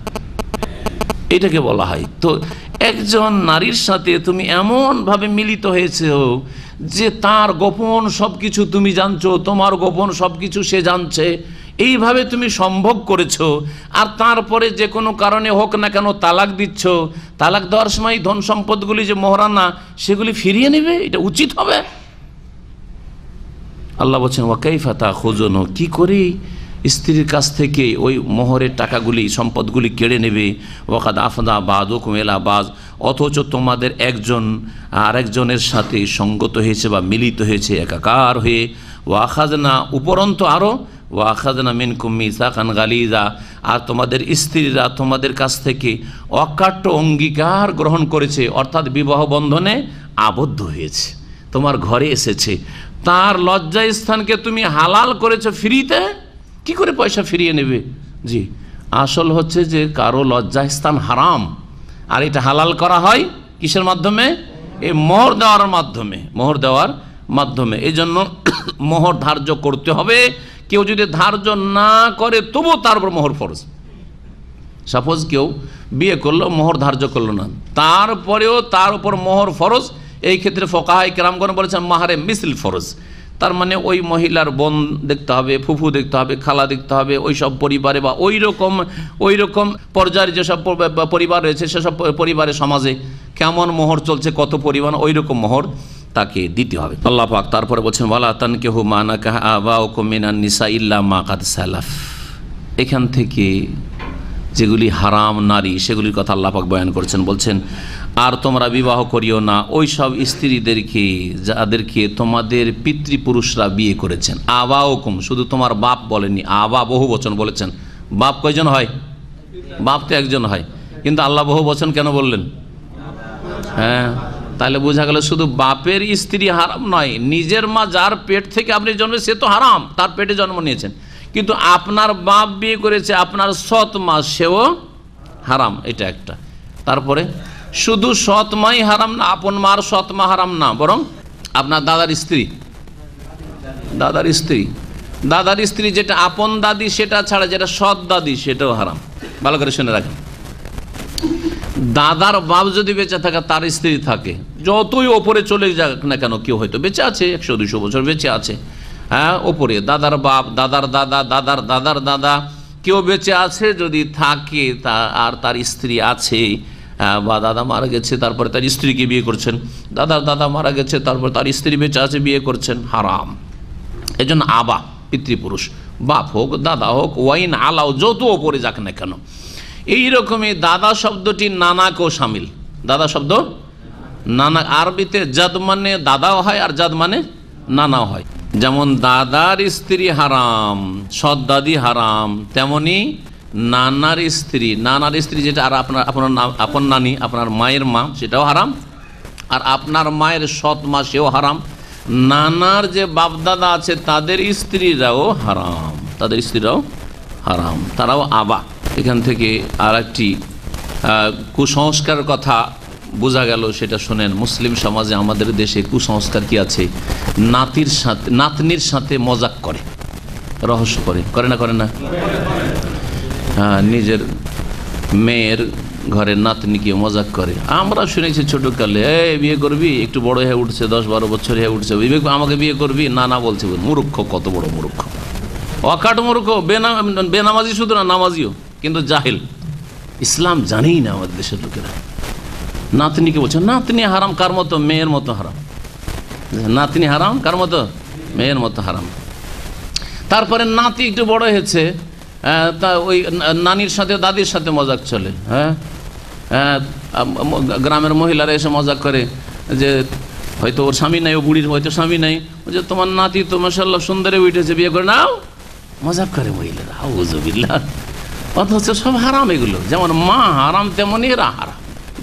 এটাকে বলা হয়। তো একজন নারীর সাথে তুমি এমনভাবে মিলিত হয়েছে যে তার গোপন সব কিছু তুমি জানছো, তোমার গোপন সব কিছু সে জানছে, এইভাবে তুমি সম্ভব করেছো। আর তারপরে যে কোনো কারণে হোক না কেন তালাক দিচ্ছ, তালাক দেওয়ার সময় ধন সম্পদগুলি যে মোহরানা সেগুলি ফিরিয়ে নেবে, এটা উচিত হবে? আল্লাহ বলছেন ওয়াকাইফা তাখুযুনহু, কি করে স্ত্রীর কাছ থেকে ওই মোহরের টাকাগুলি সম্পদগুলি কেড়ে নেবে। ওয়াকাদ আফদা বাযুকুম ইলা বায, অথচ তোমাদের একজন আরেকজনের সাথে সঙ্গত হয়েছে বা মিলিত হয়েছে একাকার হয়ে। ওয়াখাযনা, উপরন্ত আরও ওয়াখাযনা মিনকুম মিসাকান গালিযা, আর তোমাদের স্ত্রীরা তোমাদের কাছ থেকে অকাট্য অঙ্গীকার গ্রহণ করেছে, অর্থাৎ বিবাহ বন্ধনে আবদ্ধ হয়েছে, তোমার ঘরে এসেছে, তার লজ্জা স্থানকে তুমি হালাল করেছো ফ্রিতে। কি করে পয়সা ফিরিয়ে নেবে? জি, আসল হচ্ছে যে কারো লজ্জা স্থান হারাম, আর এটা হালাল করা হয় কিসের মাধ্যমে? এই মোহর দেওয়ার মাধ্যমে, মোহর দেওয়ার মাধ্যমে। এই জন্য মোহর ধার্য করতে হবে। কেউ যদি ধার্য না করে তবুও তার উপর মোহর ফরজ। সাপোজ কেউ বিয়ে করলো, মোহর ধার্য করলো না, তারপরেও তার উপর মোহর ফরজ। এই ক্ষেত্রে ফোকাহায়ে কেরামগণ বলেছেন মাহারে মিসল ফরজ, তার মানে ওই মহিলার বোন দেখতে হবে, ফুফু দেখতে হবে, খালা দেখতে হবে, ওই সব পরিবারে বা ওই রকম পর্যায়ের যেসব পরিবার রয়েছে সেসব পরিবারের সমাজে কেমন মোহর চলছে, কত পরিমাণ, ওই রকম মোহর তাকে দিতে হবে। আল্লাহ পাক তারপরে বলছেন ওয়ালা তানকিহু মা নাকাহা আবাউকুম মিনান নিসা ইল্লা মা কাদ সালাফ। এখান থেকে যেগুলি হারাম নারী সেগুলির কথা আল্লাহ পাক বয়ান করছেন, বলছেন আর তোমরা বিবাহ করিও না ওই সব স্ত্রীদেরকে যাদেরকে তোমাদের পিতৃপুরুষরা বিয়ে করেছেন। আবাউকুম, শুধু তোমার বাপ বলেননি, আবা বহু বচন বলেছেন। বাপ কয়জন হয়? বাপ তো একজন হয়, কিন্তু আল্লাহ বহু বচন কেন বললেন? হ্যাঁ, তাহলে বোঝা গেল শুধু বাপের স্ত্রী হারাম নয়, নিজের মা যার পেট থেকে আপনি জন্মে সে তো হারাম, তার পেটে জন্ম নিয়েছেন, কিন্তু আপনার বাপ বিয়ে করেছে আপনার সৎ মা, সেও হারাম, এটা একটা। তারপরে শুধু সৎ মাই হারাম না, আপন মার সৎ মা হারাম না, বরং আপনার দাদার স্ত্রী, দাদার স্ত্রী যেটা আপন দাদি সেটা ছাড়া যেটা সৎ দাদি সেটাও হারাম। ভালো করে শুনে রাখেন, দাদার বাপ যদি বেঁচে থাকে, তার স্ত্রী থাকে, যতই ওপরে চলে যাক না কেন, কেউ হয়তো বেঁচে আছে 100-200 বছর বেঁচে আছে, হ্যাঁ, ওপরে দাদার বাপ, দাদার দাদা, দাদার দাদার দাদা কেউ বেঁচে আছে যদি থাকে, আর তার স্ত্রী আছে, বা দাদা মারা গেছে তারপরে তার স্ত্রীকে বিয়ে করছেন, দাদার দাদা মারা গেছে তারপরে তার স্ত্রী বেঁচে আছে, বিয়ে করছেন, হারাম। এই জন্য আবা পিতৃপুরুষ, বাপ হোক দাদা হোক, ওয়াইন আলাও যত ওপরে যাক না কেন। এইরকমই দাদা শব্দটি নানাকেও সামিল। দাদা শব্দ নানা, আরবিতে জাদ মানে দাদাও হয় আর জাদ মানে নানাও হয়। যেমন দাদার স্ত্রী হারাম, সৎ দাদি হারাম, তেমনি নানার স্ত্রী যেটা, আর আপনার নানি, আপনার মায়ের মা, সেটাও হারাম, আর আপনার মায়ের সৎ মা সেও হারাম। নানার যে বাপদাদা আছে তাদের স্ত্রীরাও হারাম, তারাও আবা। এখান থেকে আর একটি কুসংস্কার কথা বোঝা গেল, সেটা শোনেন। মুসলিম সমাজে আমাদের দেশে কুসংস্কার কি আছে? নাতনির সাথে মজাক করে, রহস্য করে না? হ্যাঁ, নিজের মেয়ের ঘরের নাতনিকে মজাক করে। আমরা শুনেছি ছোটকালে, বিয়ে করবি, একটু বড় হয়ে উঠছে, 10-12 বছর হয়ে উঠছে, আমাকে বিয়ে করবি? না বলছে। মূর্খ, কত বড় মূর্খ, অকাট মূর্খ, বেনামাজি, শুধু না নামাজিও, কিন্তু জাহিল, ইসলাম জানেই না আমাদের দেশের লোকেরা। নাতনিকে বলছে নাতনি হারাম, কার মতো? মেয়ের মতো হারাম। নাতনি হারাম, কার মতো? মেয়ের মতো হারাম। তারপরে নাতি একটু বড় হয়েছে, তা ওই নানির সাথে দাদির সাথে মজাক চলে। হ্যাঁ, গ্রামের মহিলারা এসে মজাক করে যে হয়তো ওর স্বামী নাই, ও বুড়ির হয়তো স্বামী নাই, যে তোমার নাতি তো মাশাআল্লাহ সুন্দরে উঠেছে, বিয়ে করে নাও, মজাক করে মহিলারা। আউযুবিল্লাহ। অথচ সব হারাম এগুলো, যেমন মা হারাম তেমনই এরা হারাম।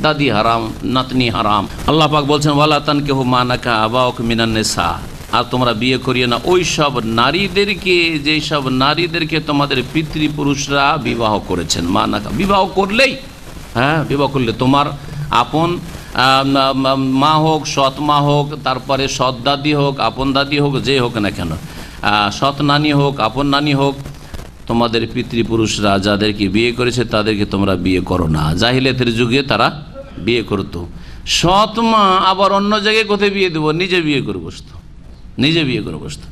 দাদি হারাম, নাতনি হারাম। আল্লাহ পাক বলছেন ওয়ালা তানকিহু মা নাকাহ আবাউকুম মিনান নিসা, আর তোমরা বিয়ে করিয়ে না ওই সব নারীদেরকে যেই সব নারীদেরকে তোমাদের পিতৃপুরুষরা বিবাহ করেছেন। মা নাকাহ, বিবাহ করলেই, হ্যাঁ বিবাহ করলে তোমার আপন মা হোক, সৎ মা হোক, তারপরে সৎ দাদি হোক, আপন দাদি হোক, যে হোক না কেন, সৎ নানি হোক, আপন নানি হোক, তোমাদের পিতৃপুরুষরা যাদেরকে বিয়ে করেছে তাদেরকে তোমরা বিয়ে করো না। জাহিলিয়াতের যুগে তারা বিয়ে করতো। সৎ মা আবার অন্য জায়গায় কোথায় বিয়ে দেবো, নিজে বিয়ে করে বসতো, নিজে বিয়ে করে বসতো।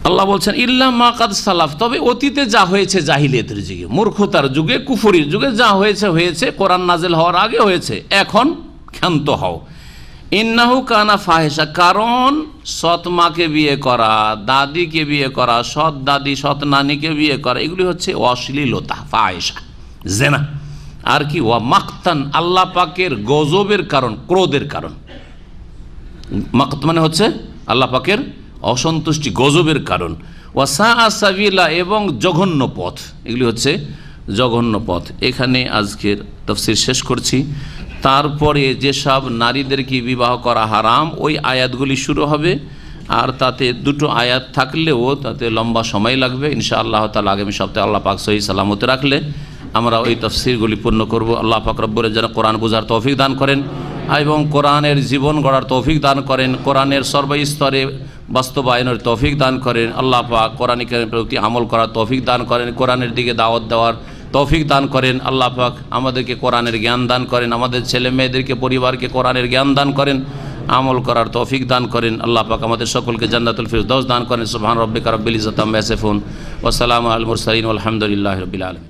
আল্লাহ বলছেন ইল্লা মা কাদ সালাফ, তবে অতীতে যা হয়েছে জাহিলিয়াতের যুগে, মূর্খতার যুগে, কুফরির যুগে যা হয়েছে হয়েছে, কোরআন নাজিল হওয়ার আগে হয়েছে, এখন ক্ষান্ত হও। ইন্নাহু কানা ফাহিশা, কারণ সৎ মাকে বিয়ে করা, দাদিকে বিয়ে করা, সৎ দাদি সৎ নানিকে বিয়ে করা, এগুলি হচ্ছে অশ্লীলতা, ফাহিশা, জেনা। আর কি ওয়া মাকতান, আল্লাহ পাকের গজবের কারণ, ক্রোধের কারণ। মাকত মানে হচ্ছে আল্লাহ পাকের অসন্তুষ্টি, গজবের কারণ। ওয়া সাআ সাবিলা, এবং জঘন্য পথ, এগুলি হচ্ছে জঘন্য পথ। এখানে আজকের তাফসীর শেষ করছি। তারপরে যেসব নারীদেরকে বিবাহ করা হারাম, ওই আয়াতগুলি শুরু হবে, আর তাতে দুটো আয়াত থাকলেও তাতে লম্বা সময় লাগবে। ইনশাআল্লাহ তাআলা আগামী সপ্তাহে আল্লাহ পাক সহি সালামতে রাখলে আমরা ওই তাফসীরগুলি পূর্ণ করব। আল্লাহ পাক রব্বুল যেন কোরআন বোঝার তৌফিক দান করেন এবং কোরআনের জীবন গড়ার তৌফিক দান করেন, কোরআনের সর্বস্তরে বাস্তবায়নের তৌফিক দান করেন। আল্লাহ পাক কোরআনের প্রতি আমল করার তৌফিক দান করেন, কোরআনের দিকে দাওয়াত দেওয়ার তৌফিক দান করেন। আল্লাহ পাক আমাদেরকে কোরআনের জ্ঞান দান করেন, আমাদের ছেলে মেয়েদেরকে, পরিবারকে কোরআনের জ্ঞান দান করেন, আমল করার তৌফিক দান করেন। আল্লাহ পাক আমাদের সকলকে জান্নাতুল ফিরদৌস দান করেন। সুবহান রাব্বিকা রাব্বিল ইজ্জাতি আম্মা ইয়াসিফুন ওয়া সালামু আলাল মুরসালিন ওয়াল হামদুলিল্লাহি রাব্বিল আলামিন।